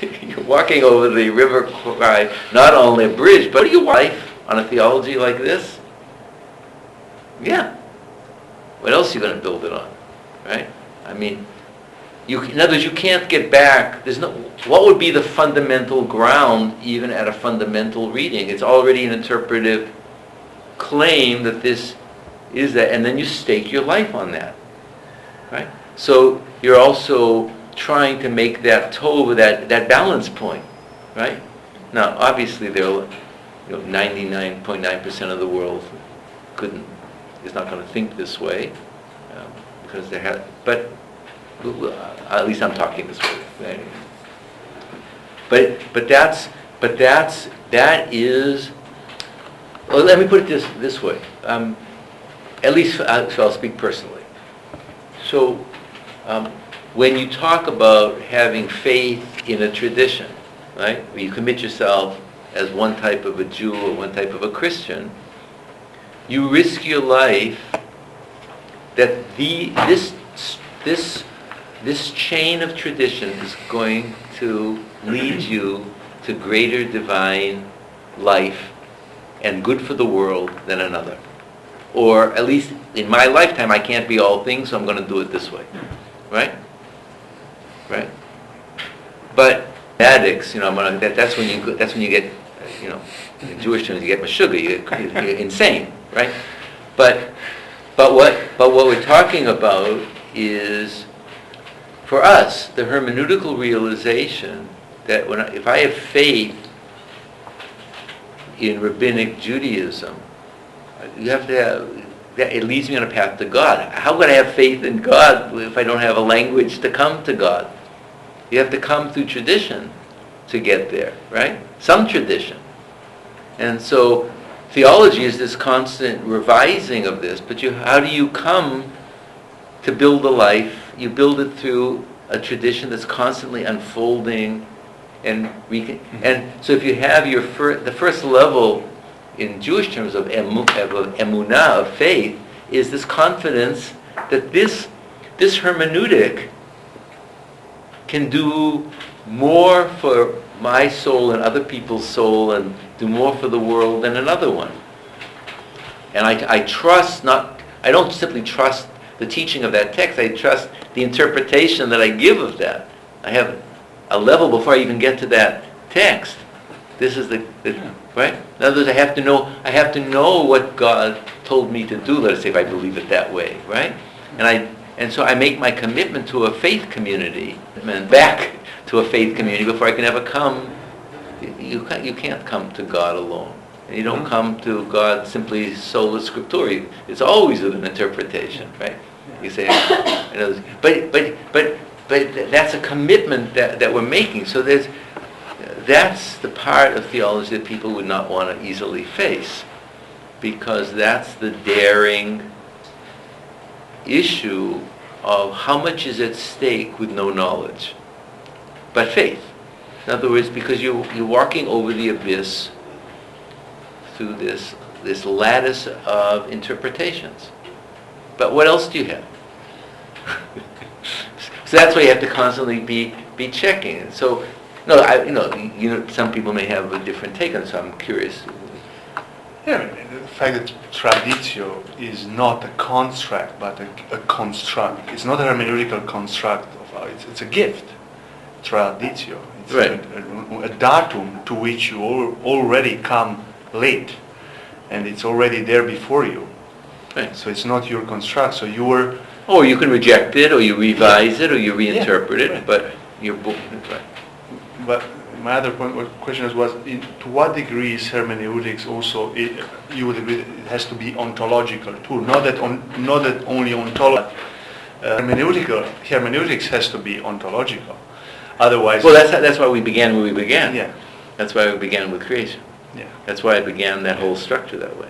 You're walking over the river Kwai, not only a bridge, but your wife on a theology like this. Yeah. What else are you going to build it on, right? I mean, in other words, you can't get back. What would be the fundamental ground even at a fundamental reading? It's already an interpretive claim that this is that, and then you stake your life on that, right? So you're also trying to make that tov, that balance point, right? Now, obviously, 99.9% of the world is not going to think this way because but at least I'm talking this way. Right? But that is. Well, let me put it this way. At least, so I'll speak personally. So, when you talk about having faith in a tradition, right, where you commit yourself as one type of a Jew or one type of a Christian, you risk your life that this chain of tradition is going to lead you to greater divine life and good for the world than another. Or at least in my lifetime, I can't be all things, so I'm going to do it this way, right? Right. But addicts, that's when you get, in Jewish terms, you get meshuggah, you're insane, right? But what we're talking about is, for us, the hermeneutical realization that if I have faith in rabbinic Judaism, you have to have. It leads me on a path to God. How could I have faith in God if I don't have a language to come to God? You have to come through tradition to get there, right? Some tradition. And so theology is this constant revising of this, but how do you come to build a life? You build it through a tradition that's constantly unfolding, and so if you have the first level in Jewish terms of emunah, of faith, is this confidence that this hermeneutic can do more for my soul and other people's soul and do more for the world than another one. And I don't simply trust the teaching of that text, I trust the interpretation that I give of that. I have a level before I even get to that text. This is the right? In other words, I have to know what God told me to do, let us say, if I believe it that way, right? And And so I make my commitment to a faith community, and back to a faith community before I can ever come. You can't come to God alone. And you don't come to God simply sola scriptura. It's always with an interpretation, right? You say, but that's a commitment that we're making. So that's the part of theology that people would not want to easily face, because that's the daring issue of how much is at stake with no knowledge, but faith. In other words, because you're walking over the abyss through this lattice of interpretations. But what else do you have? So that's why you have to constantly be checking. So, some people may have a different take on it, so I'm curious. Yeah, the fact that traditio is not a construct, but a construct. It's not a hermeneutical construct. It's a gift. Traditio. It's right. a datum to which you already come late, and it's already there before you. Right. So it's not your construct. So you were. Or you can reject it, or you revise it, or you reinterpret it, right. but your book, right. But my other question was, to what degree is hermeneutics also? You would agree that it has to be ontological too, not that only ontological. Hermeneutics has to be ontological. Otherwise, Well, that's why we began where we began. Yeah. That's why we began with creation. Yeah. That's why I began that whole structure that way.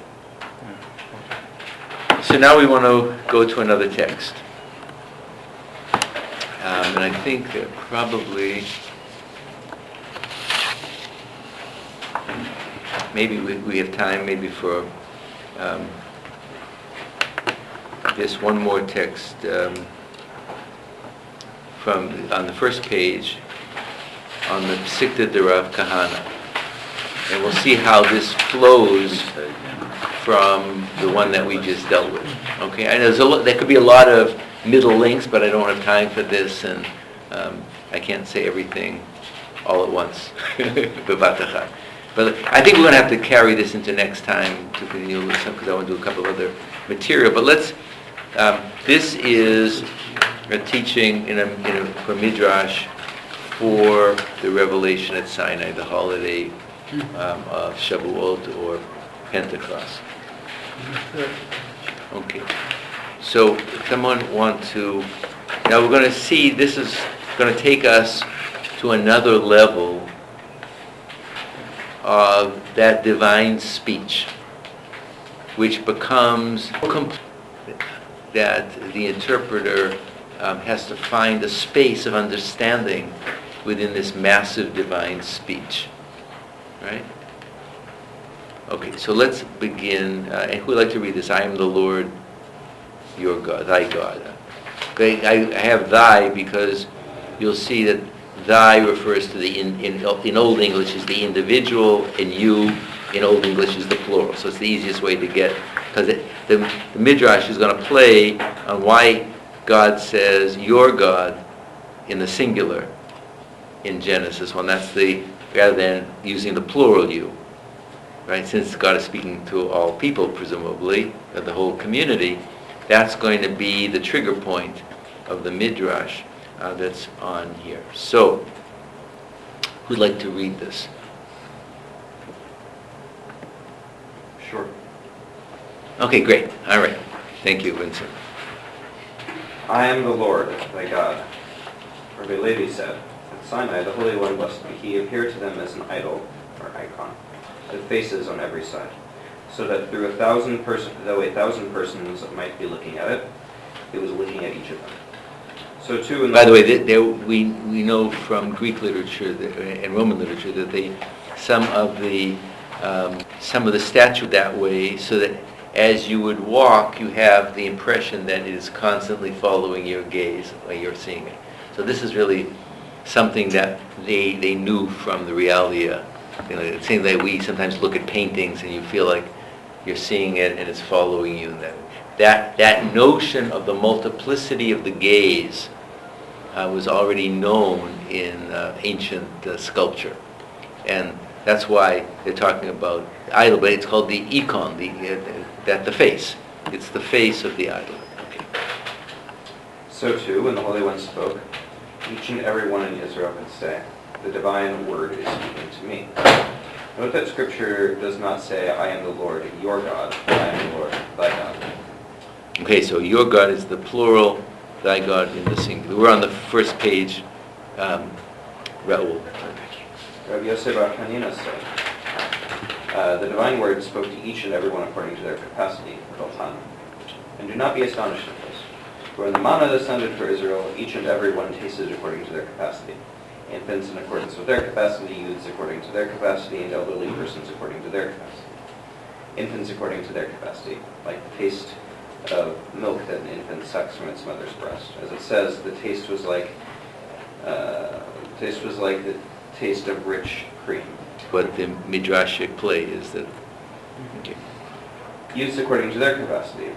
So now we want to go to another text. And I think that probably, maybe we have time maybe for just one more text on the first page on the Psikta Derav Kahana. And we'll see how this flows from the one that we just dealt with. Okay, I know there could be a lot of middle links, but I don't have time for this, and I can't say everything all at once. But I think we're going to have to carry this into next time to continue with some, because I want to do a couple of other material. But this is a teaching for Midrash for the revelation at Sinai, the holiday of Shavuot or Pentecost. Okay. So, someone want to... Now we're going to see, this is going to take us to another level of that divine speech, which becomes that the interpreter has to find a space of understanding within this massive divine speech. Right? Okay, so let's begin. And who would like to read this? I am the Lord, your God, thy God. Okay, I have thy because you'll see that thy refers to in Old English is the individual, and you in Old English is the plural. So it's the easiest way to get, because the Midrash is going to play on why God says your God in the singular in Genesis 1. That's rather than using the plural you. Right? Since God is speaking to all people, presumably, the whole community, that's going to be the trigger point of the Midrash that's on here. So, who'd like to read this? Sure. Okay, great. All right. Thank you, Vincent. I am the Lord, thy God. Rabbi Levi said, at Sinai, the Holy One blessed be he, appeared to them as an idol, or icon, with faces on every side, so that though 1,000 persons might be looking at it, it was looking at each of them. So too, By the way, we know from Greek literature and Roman literature that some of the statue that way, so that as you would walk, you have the impression that it is constantly following your gaze while you're seeing it. So this is really something that they knew from the realia. It seems that we sometimes look at paintings and you feel like you're seeing it and it's following you. That notion of the multiplicity of the gaze was already known in ancient sculpture, and that's why they're talking about idol. But it's called the icon, the face. It's the face of the idol. Okay. So too, when the Holy One spoke, each and every one in Israel could say, the divine word is speaking to me. Note that Scripture does not say, I am the Lord, your God, I am the Lord, thy God. Okay, so your God is the plural, thy God in the singular. We're on the first page. Raoul. Rabbi Yosef Bar Hanina said, the divine word spoke to each and every one according to their capacity, Kol. And do not be astonished at this. For when the manna descended for Israel, each and every one tasted according to their capacity. Infants in accordance with their capacity, youths according to their capacity, and elderly persons according to their capacity. Infants according to their capacity, like the taste of milk that an infant sucks from its mother's breast. As it says, the taste was like the taste of rich cream. But the Midrashic play is that... Okay. Youths according to their capacity.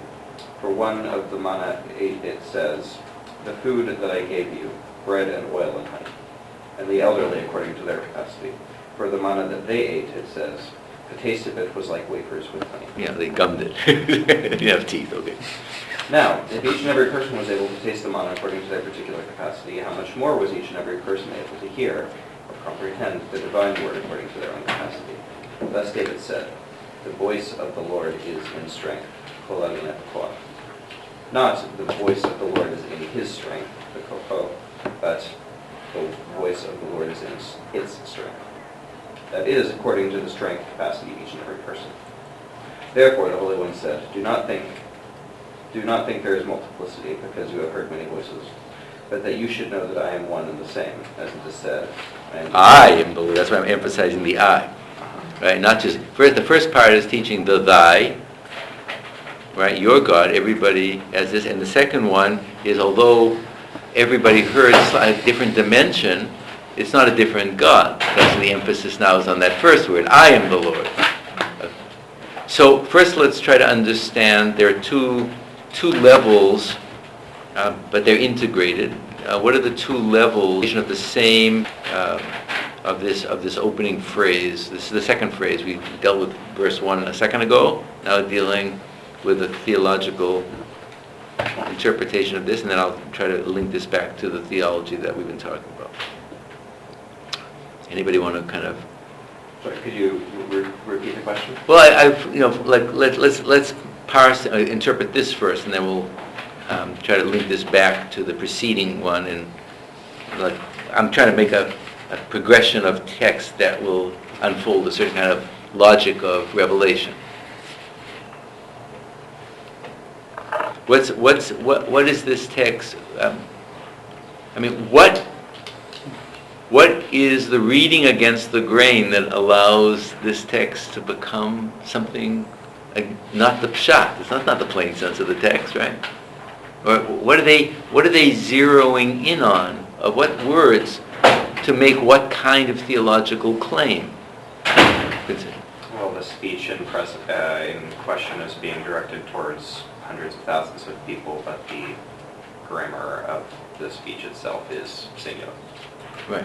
For one of the manna ate, it says, the food that I gave you, bread and oil and honey. And the elderly according to their capacity. For the manna that they ate, it says, the taste of it was like wafers with honey. Yeah, they gummed it. They didn't have teeth, okay. Now, if each and every person was able to taste the manna according to their particular capacity, how much more was each and every person able to hear or comprehend the divine word according to their own capacity? Thus David said, the voice of the Lord is in strength. Not the voice of the Lord is in his strength, the koho, but the voice of the Lord is in its strength. That is according to the strength capacity of each and every person. Therefore, the Holy One said, Do not think there is multiplicity, because you have heard many voices, but that you should know that I am one and the same, as it is said. I am the Lord. That's why I'm emphasizing the I. Right? Not just... the first part is teaching the thy, right? Your God, everybody as this. And the second one is, although everybody heard a different dimension, it's not a different God. That's the emphasis now is on that first word. I am the Lord. So first let's try to understand there are two levels, but they're integrated. What are the two levels of the same of this opening phrase? This is the second phrase. We dealt with verse 1 a second ago. Now dealing with a theological interpretation of this, and then I'll try to link this back to the theology that we've been talking about. Anybody want to kind of? Sorry, could you repeat the question? Well, let's parse, interpret this first, and then we'll try to link this back to the preceding one. And I'm trying to make a progression of text that will unfold a certain kind of logic of revelation. What is this text? What is the reading against the grain that allows this text to become something not the pshat? It's not the plain sense of the text, right? Or what are they zeroing in on? Of what words to make what kind of theological claim? Well, the speech in question is being directed towards hundreds of thousands of people, but the grammar of the speech itself is singular. Right.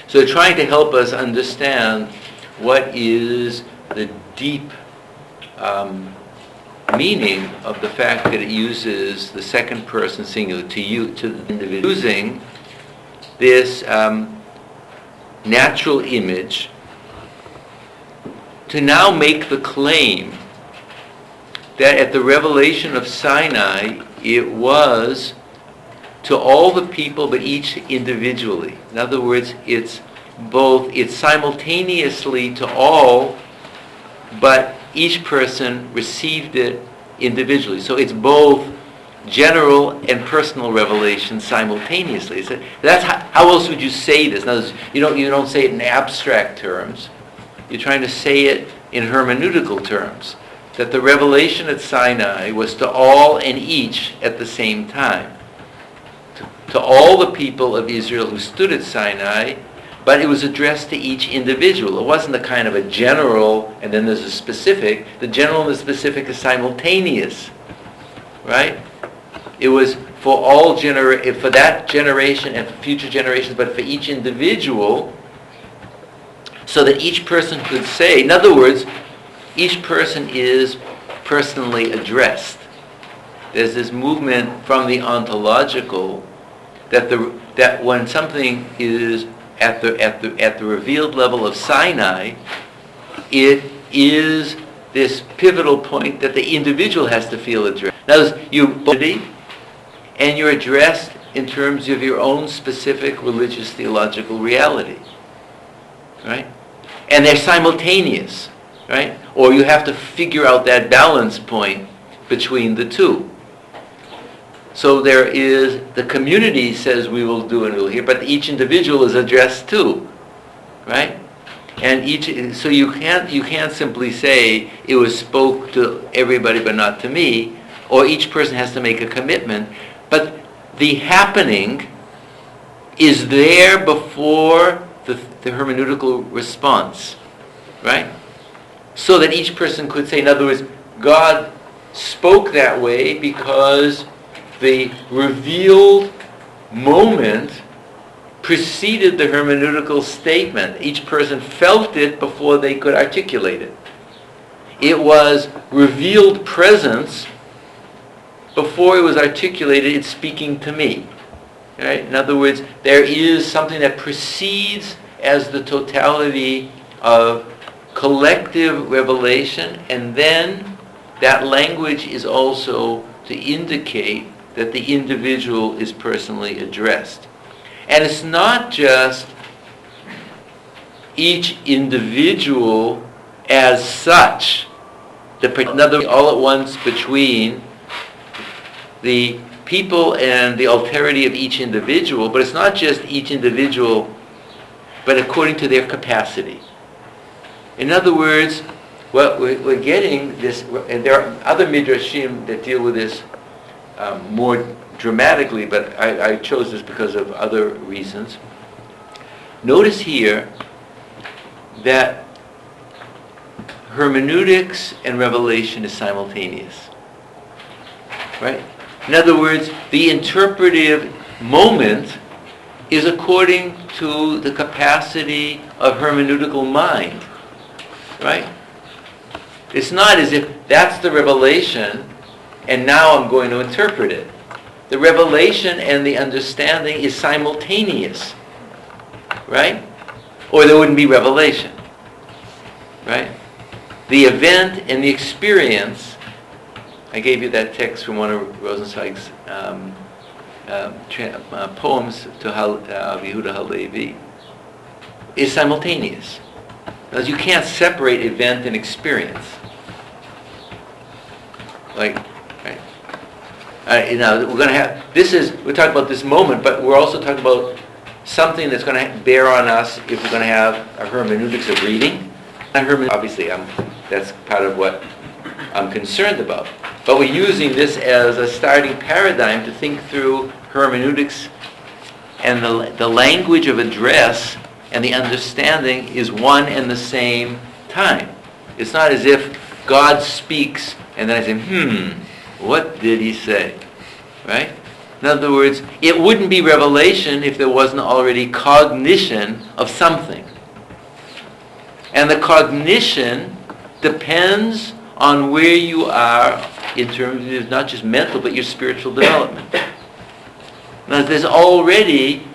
So they're trying to help us understand what is the deep meaning of the fact that it uses the second person singular to the individual, using this natural image to now make the claim that at the revelation of Sinai, it was to all the people, but each individually. In other words, it's simultaneously to all, but each person received it individually. So it's both general and personal revelation simultaneously. So that's how else would you say this? In other words, you don't say it in abstract terms. You're trying to say it in hermeneutical terms. That the revelation at Sinai was to all and each at the same time. To all the people of Israel who stood at Sinai, but it was addressed to each individual. It wasn't a kind of a general, and then there's a specific. The general and the specific is simultaneous, right? It was for for that generation and for future generations, but for each individual, so that each person could say, in other words, each person is personally addressed. There's this movement from the ontological that when something is at the revealed level of Sinai, it is this pivotal point that the individual has to feel addressed. Now, and you're addressed in terms of your own specific religious theological reality, right? And they're simultaneous, right? Or you have to figure out that balance point between the two. So there is, the community says we will do and we'll hear, but each individual is addressed too, right? And so you can't simply say it was spoke to everybody but not to me, or each person has to make a commitment. But the happening is there before the hermeneutical response, right? So that each person could say, in other words, God spoke that way because the revealed moment preceded the hermeneutical statement. Each person felt it before they could articulate it. It was revealed presence before it was articulated. It's speaking to me. Right? In other words, there is something that precedes as the totality of collective revelation, and then that language is also to indicate that the individual is personally addressed. And it's not just each individual as such, another all at once between the people and the alterity of each individual, but it's not just each individual, but according to their capacity. In other words, what we're getting this, and there are other midrashim that deal with this more dramatically, but I chose this because of other reasons. Notice here that hermeneutics and revelation is simultaneous, right? In other words, the interpretive moment is according to the capacity of hermeneutical mind, right? It's not as if that's the revelation and now I'm going to interpret it. The revelation and the understanding is simultaneous, right? Or there wouldn't be revelation, right? The event and the experience, I gave you that text from one of Rosenzweig's poems to Judah Halevi, is simultaneous. Because you can't separate event and experience. Like, right? We're going to have, we're talking about this moment, but we're also talking about something that's going to bear on us if we're going to have a hermeneutics of reading. Obviously, that's part of what I'm concerned about. But we're using this as a starting paradigm to think through hermeneutics, and the language of address and the understanding is one and the same time. It's not as if God speaks and then I say, what did he say? Right? In other words, it wouldn't be revelation if there wasn't already cognition of something. And the cognition depends on where you are in terms of not just mental, but your spiritual development. Now, there's already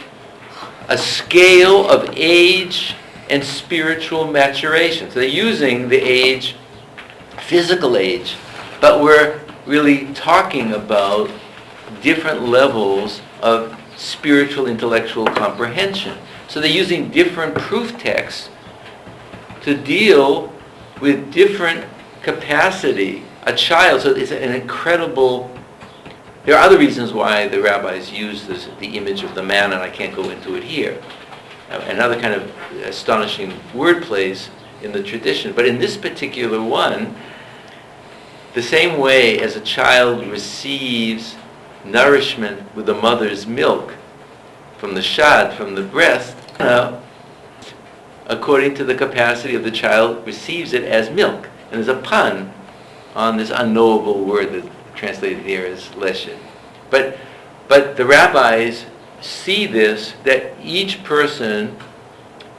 a scale of age and spiritual maturation. So they're using the age, physical age, but we're really talking about different levels of spiritual intellectual comprehension. So they're using different proof texts to deal with different capacity. A child, so it's an incredible, there are other reasons why the rabbis use the image of the man, and I can't go into it here. Another kind of astonishing word plays in the tradition. But in this particular one, the same way as a child receives nourishment with the mother's milk from the shad, from the breast, according to the capacity of the child, receives it as milk. And there's a pun on this unknowable word that translated here as leshed. But the rabbis see this, that each person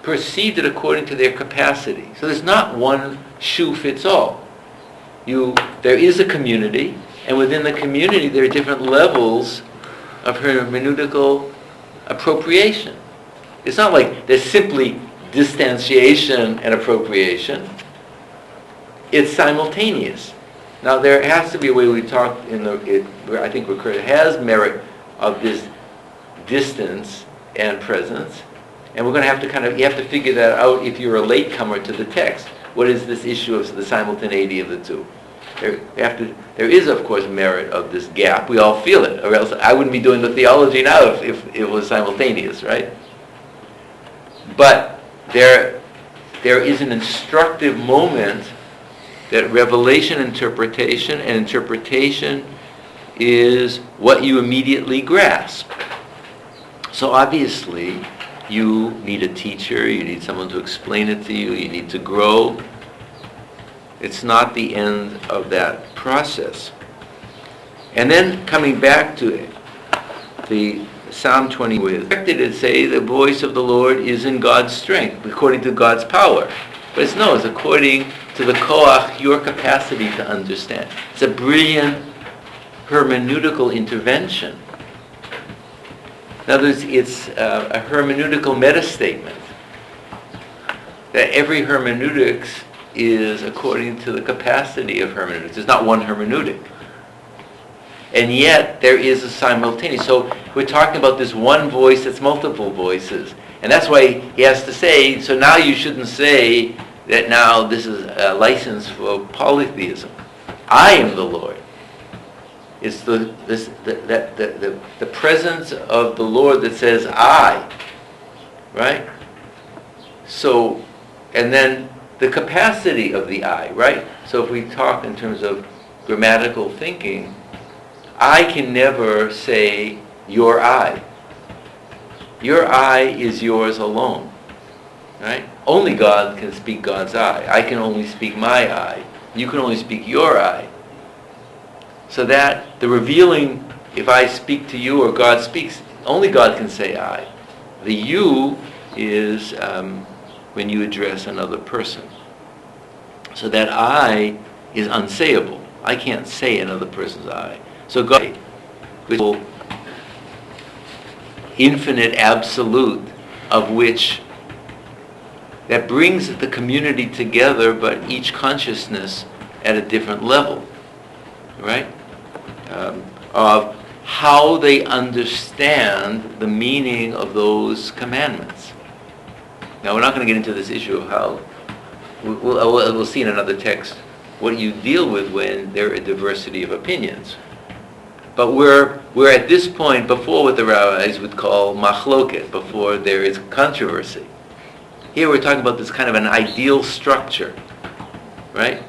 perceived it according to their capacity. So there's not one shoe fits all. There is a community, and within the community there are different levels of hermeneutical appropriation. It's not like there's simply distantiation and appropriation. It's simultaneous. Now there has to be a way we talked where I think it has merit of this distance and presence, and we're going to have to you have to figure that out if you're a latecomer to the text. What is this issue of the simultaneity of the two? There is, of course, merit of this gap. We all feel it, or else I wouldn't be doing the theology now if it was simultaneous, right? But there is an instructive moment that revelation interpretation, and interpretation is what you immediately grasp. So obviously, you need a teacher, you need someone to explain it to you, you need to grow. It's not the end of that process. And then coming back to it, the Psalm 20 with expected to say the voice of the Lord is in God's strength, according to God's power. But it's according to the koach, your capacity to understand. It's a brilliant hermeneutical intervention. In other words, it's a hermeneutical meta-statement that every hermeneutics is according to the capacity of hermeneutics. There's not one hermeneutic. And yet, there is a simultaneous. So, we're talking about this one voice that's multiple voices. And that's why he has to say, so now you shouldn't say that now this is a license for polytheism. I am the Lord. It's the presence of the Lord that says I, right? So, and then the capacity of the I, right? So if we talk in terms of grammatical thinking, I can never say your I. Your I is yours alone, right? Only God can speak God's I. I can only speak my I. You can only speak your I. So that the revealing, if I speak to you or God speaks, only God can say I. The you is when you address another person. So that I is unsayable. I can't say another person's I. So God, which is infinite absolute, of which that brings the community together, but each consciousness at a different level, right? Of how they understand the meaning of those commandments. Now, we're not going to get into this issue of how, we'll see in another text, what you deal with when there are a diversity of opinions. But we're at this point before what the rabbis would call machloket, before there is controversy. Here we're talking about this kind of an ideal structure, right?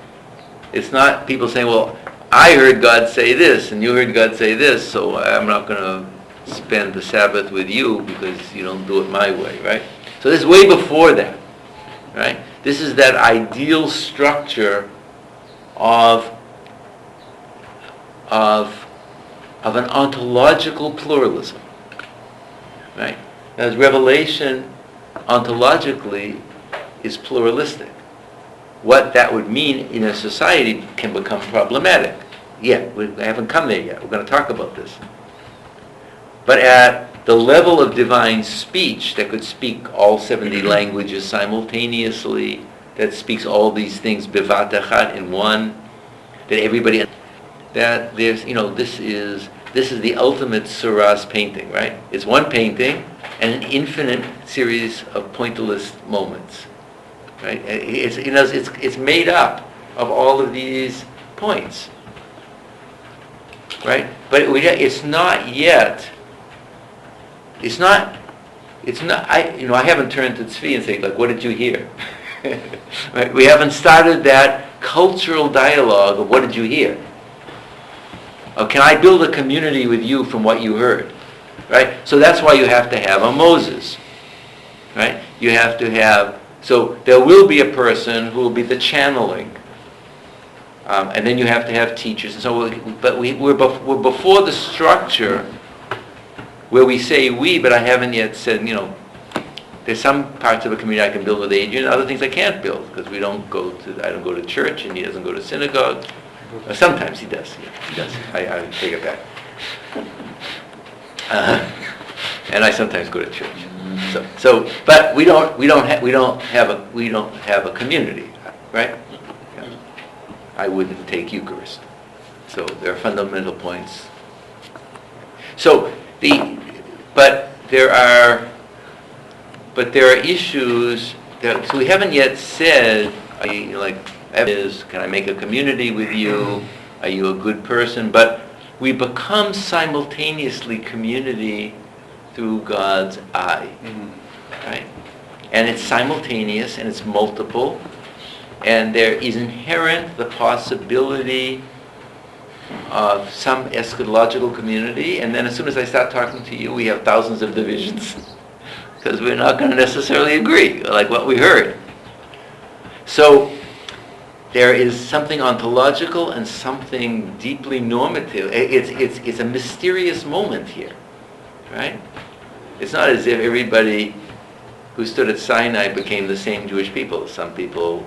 It's not people saying, well, I heard God say this, and you heard God say this, so I'm not going to spend the Sabbath with you because you don't do it my way, right? So this is way before that, right? This is that ideal structure of an ontological pluralism, right? As revelation ontologically is pluralistic. What that would mean in a society can become problematic. Yeah, we haven't come there yet. We're going to talk about this. But at the level of divine speech that could speak all 70 languages simultaneously, that speaks all these things bivat achat in one, that everybody, that there's, this is the ultimate Suras painting, right? It's one painting and an infinite series of pointillist moments, right? It's made up of all of these points, right? But it's not yet. It's not. I haven't turned to Tzvi and say, like, what did you hear? Right? We haven't started that cultural dialogue of what did you hear? Or can I build a community with you from what you heard? Right? So that's why you have to have a Moses. Right? You have to have, so there will be a person who will be the channeling. And then you have to have teachers. And so, we're before the structure where we say we, but I haven't yet said, there's some parts of a community I can build with Adrian, other things I can't build because I don't go to church and he doesn't go to synagogue. Sometimes he does. Yeah, he does. I take it back. and I sometimes go to church. But we don't have a community, right? I wouldn't take Eucharist. So there are fundamental points. But there are issues that, so we haven't yet said, can I make a community with you? Are you a good person? But we become simultaneously community through God's eye, right? And it's simultaneous and it's multiple, and there is inherent the possibility of some eschatological community, and then as soon as I start talking to you, we have thousands of divisions, because we're not going to necessarily agree, like what we heard. So there is something ontological and something deeply normative. It's a mysterious moment here, right? It's not as if everybody who stood at Sinai became the same Jewish people. Some people,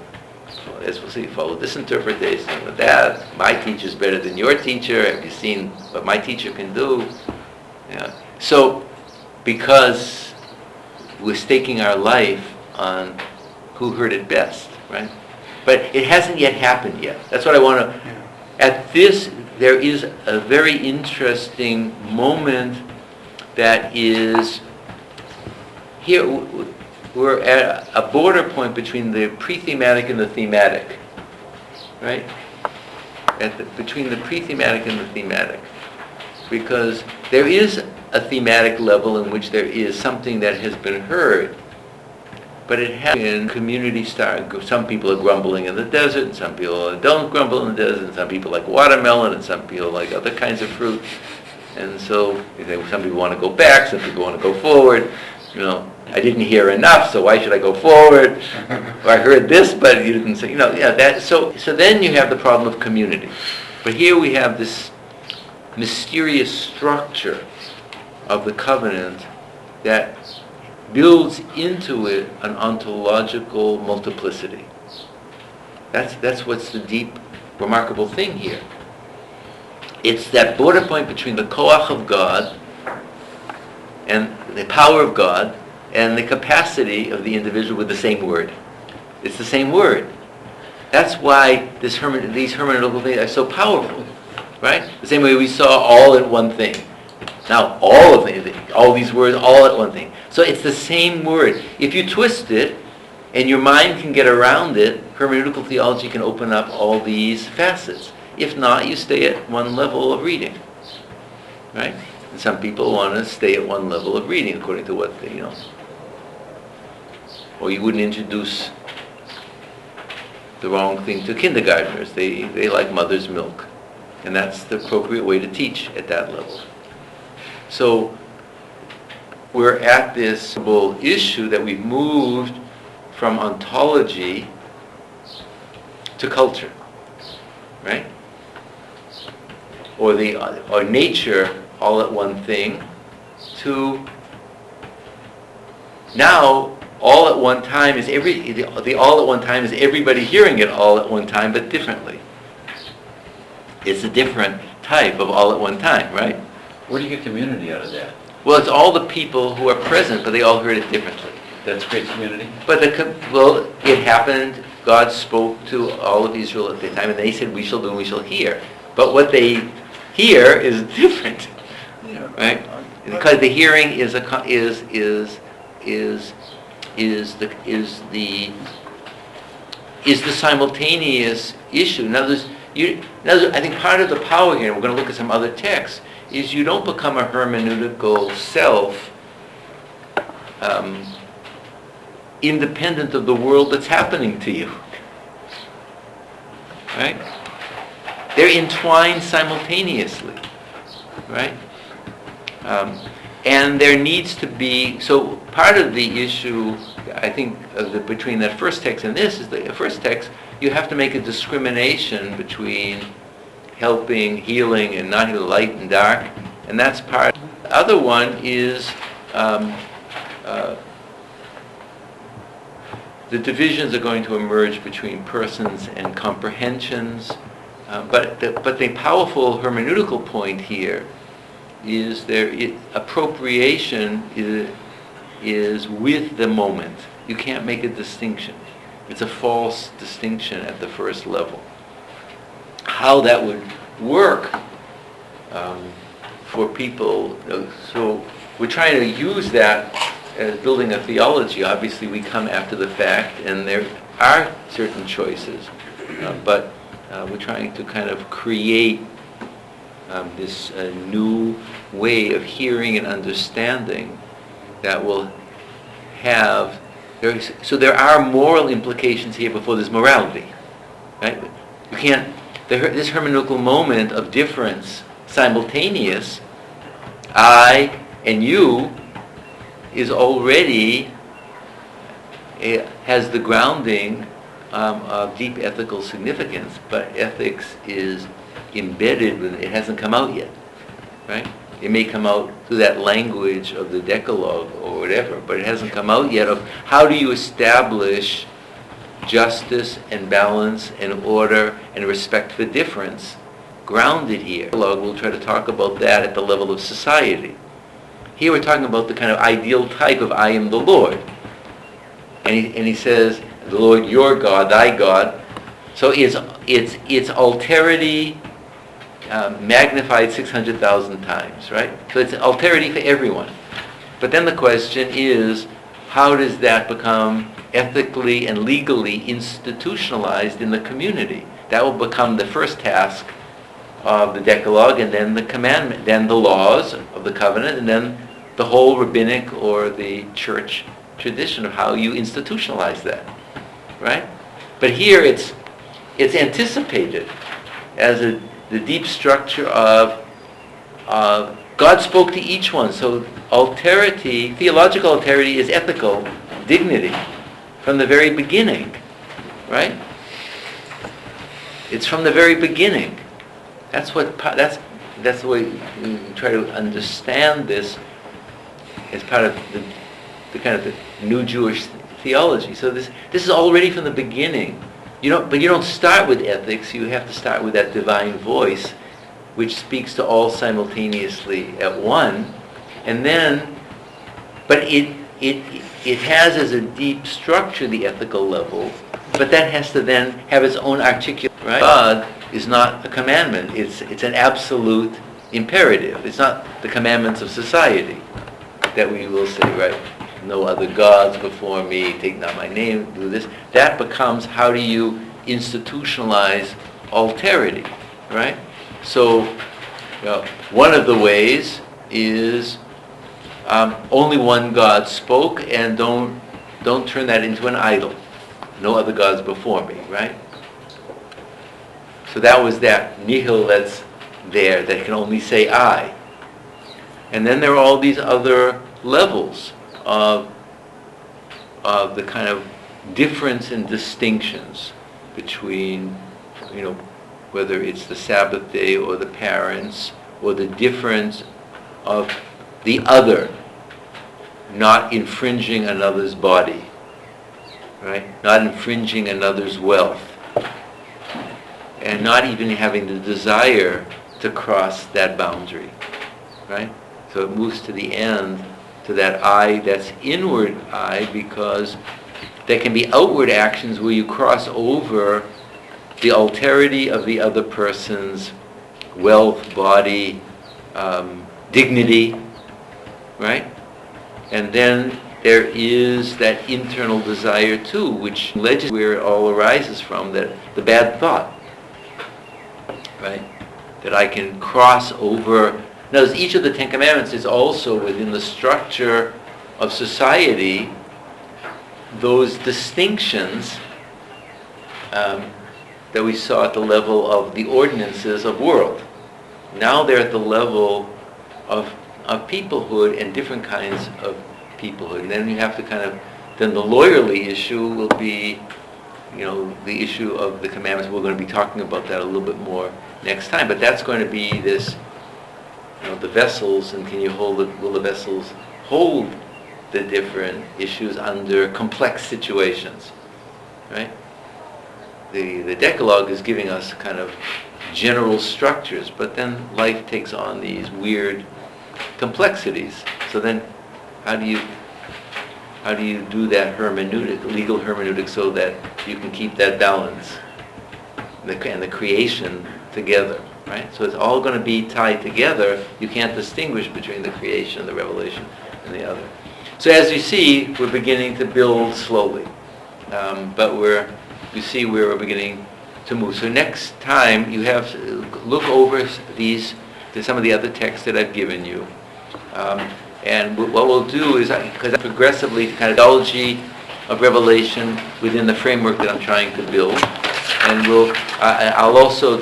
as we'll see, follow this interpretation of that. My teacher's better than your teacher. Have you seen what my teacher can do? Yeah. So, because we're staking our life on who heard it best, right? But it hasn't yet happened yet. That's what I want to... At this, there is a very interesting moment that is... Here, we're at a border point between the pre-thematic and the thematic, right? Between the pre-thematic and the thematic. Because there is a thematic level in which there is something that has been heard, but it has been community style. Some people are grumbling in the desert, and some people don't grumble in the desert, and some people like watermelon, and some people like other kinds of fruit. And so some people want to go back, some people want to go forward. I didn't hear enough, so why should I go forward? Or I heard this, but you didn't say, that. So then you have the problem of community. But here we have this mysterious structure of the covenant that builds into it an ontological multiplicity. That's what's the deep, remarkable thing here. It's that border point between the koach of God and the power of God and the capacity of the individual with the same word. It's the same word. That's why these hermeneutical things are so powerful, right? The same way we saw all in one thing. Now all these words, all at one thing. So it's the same word. If you twist it, and your mind can get around it, hermeneutical theology can open up all these facets. If not, you stay at one level of reading, right? And some people want to stay at one level of reading according to what they, Or you wouldn't introduce the wrong thing to kindergartners. They like mother's milk. And that's the appropriate way to teach at that level. So we're at this issue that we've moved from ontology to culture, right? Or nature all at one thing, to now all at one time is the all at one time is everybody hearing it all at one time, but differently. It's a different type of all at one time, right? Where do you get community out of that? Well, it's all the people who are present, but they all heard it differently. That's great community? But it happened. God spoke to all of Israel at the time, and they said, "We shall do and we shall hear." But what they hear is different, right? Because the hearing is the simultaneous issue. Now, I think part of the power here, and we're going to look at some other texts, is you don't become a hermeneutical self independent of the world that's happening to you. Right? They're entwined simultaneously. Right? And there needs to be, so part of the issue, I think, between that first text and this is the first text, you have to make a discrimination between helping, healing, and not healing, light and dark, and that's part. The other one is the divisions are going to emerge between persons and comprehensions, but the powerful hermeneutical point here appropriation is with the moment. You can't make a distinction. It's a false distinction at the first level. How that would work for people, so we're trying to use that as building a theology. Obviously we come after the fact and there are certain choices, but we're trying to kind of create this new way of hearing and understanding that will have, so there are moral implications here before there's morality, right? You can't, this hermeneutical moment of difference, simultaneous, I and you, is already, it has the grounding of deep ethical significance, but ethics is embedded with it. It hasn't come out yet, right? It may come out through that language of the Decalogue or whatever, but it hasn't come out yet of how do you establish justice and balance and order and respect for difference grounded here. We'll try to talk about that at the level of society. Here we're talking about the kind of ideal type of I am the Lord. And he says, the Lord your God, thy God. So it's alterity magnified 600,000 times, right? So it's alterity for everyone. But then the question is, how does that become ethically and legally institutionalized in the community? That will become the first task of the Decalogue, and then the commandment, then the laws of the covenant, and then the whole rabbinic or the church tradition of how you institutionalize that, right? But here it's anticipated as the deep structure of God spoke to each one. So alterity, theological alterity, is ethical dignity from the very beginning, right? It's from the very beginning. That's the way we try to understand this as part of the kind of the new Jewish theology. So this is already from the beginning. But you don't start with ethics. You have to start with that divine voice, which speaks to all simultaneously at one, and then, but it has as a deep structure the ethical level, but that has to then have its own articulation. Right? God is not a commandment. It's an absolute imperative. It's not the commandments of society that we will say, right? No other gods before me, take not my name, do this. That becomes, how do you institutionalize alterity, right? So one of the ways is only one God spoke, and don't turn that into an idol. No other gods before me, right? So that was that nihil that's there, that can only say I. And then there are all these other levels of the kind of difference and distinctions between, whether it's the Sabbath day or the parents, or the difference of the other not infringing another's body, right? Not infringing another's wealth, and not even having the desire to cross that boundary, right? So it moves to the end, to that I that's inward I, because there can be outward actions where you cross over the alterity of the other person's wealth, body, dignity, right? And then there is that internal desire too, which where it all arises from, that the bad thought, right? That I can cross over. Notice each of the Ten Commandments is also within the structure of society, those distinctions that we saw at the level of the ordinances of world. Now they're at the level of peoplehood and different kinds of peoplehood. And then you have to then the lawyerly issue will be, the issue of the commandments. We're going to be talking about that a little bit more next time. But that's going to be this, the vessels, and will the vessels hold the different issues under complex situations, right? The Decalogue is giving us kind of general structures, but then life takes on these weird complexities. So then, how do you do that legal hermeneutic, so that you can keep that balance and the creation together, right? So it's all going to be tied together. You can't distinguish between the creation, the revelation, and the other. So as you see, we're beginning to build slowly, but we're beginning to move. So next time you have to look over some of the other texts that I've given you. And what we'll do is, because progressively, kind of theology of revelation within the framework that I'm trying to build, and I'll also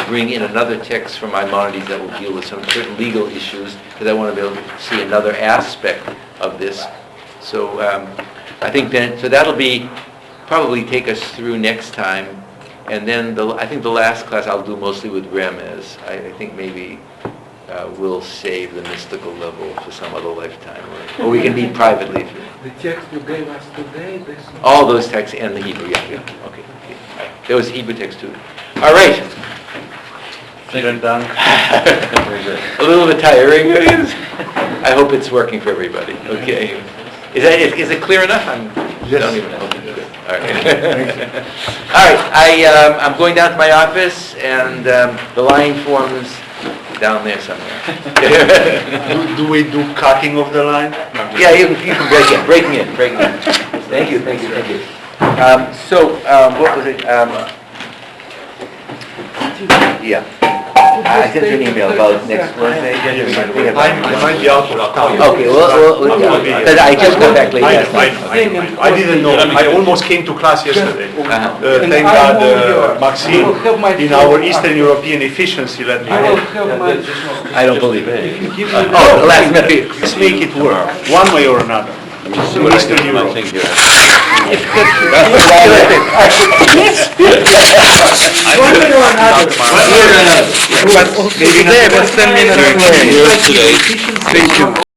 bring in another text from Maimonides that will deal with some certain legal issues, because I want to be able to see another aspect of this. So I think that'll probably take us through next time, and then I think the last class I'll do mostly with Remez. I think maybe. We'll save the mystical level for some other lifetime, or we can meet privately. The text you gave us today, all those texts and the Hebrew, yeah. Okay. All right. There was Hebrew text too. All right. Vielen Dank. A little bit tiring. I hope it's working for everybody. Okay. Is it clear enough? Yes. Don't even know. Good. All right. All right. I'm going down to my office, and the line forms down there somewhere. Do we do cutting of the line? Yeah, you can breaking in. Thank you. What was it? Yeah. I sent you an email about next Wednesday. I might be out of town. Okay, because I just got back late last night. I didn't know. I almost came to class yesterday. Thank God, Maxine, in our Eastern European efficiency, let me know. I don't believe it. Oh, last minute. Let's make it work, one way or another. Eastern Europe. Maybe not. 10 minutes today. Thank you.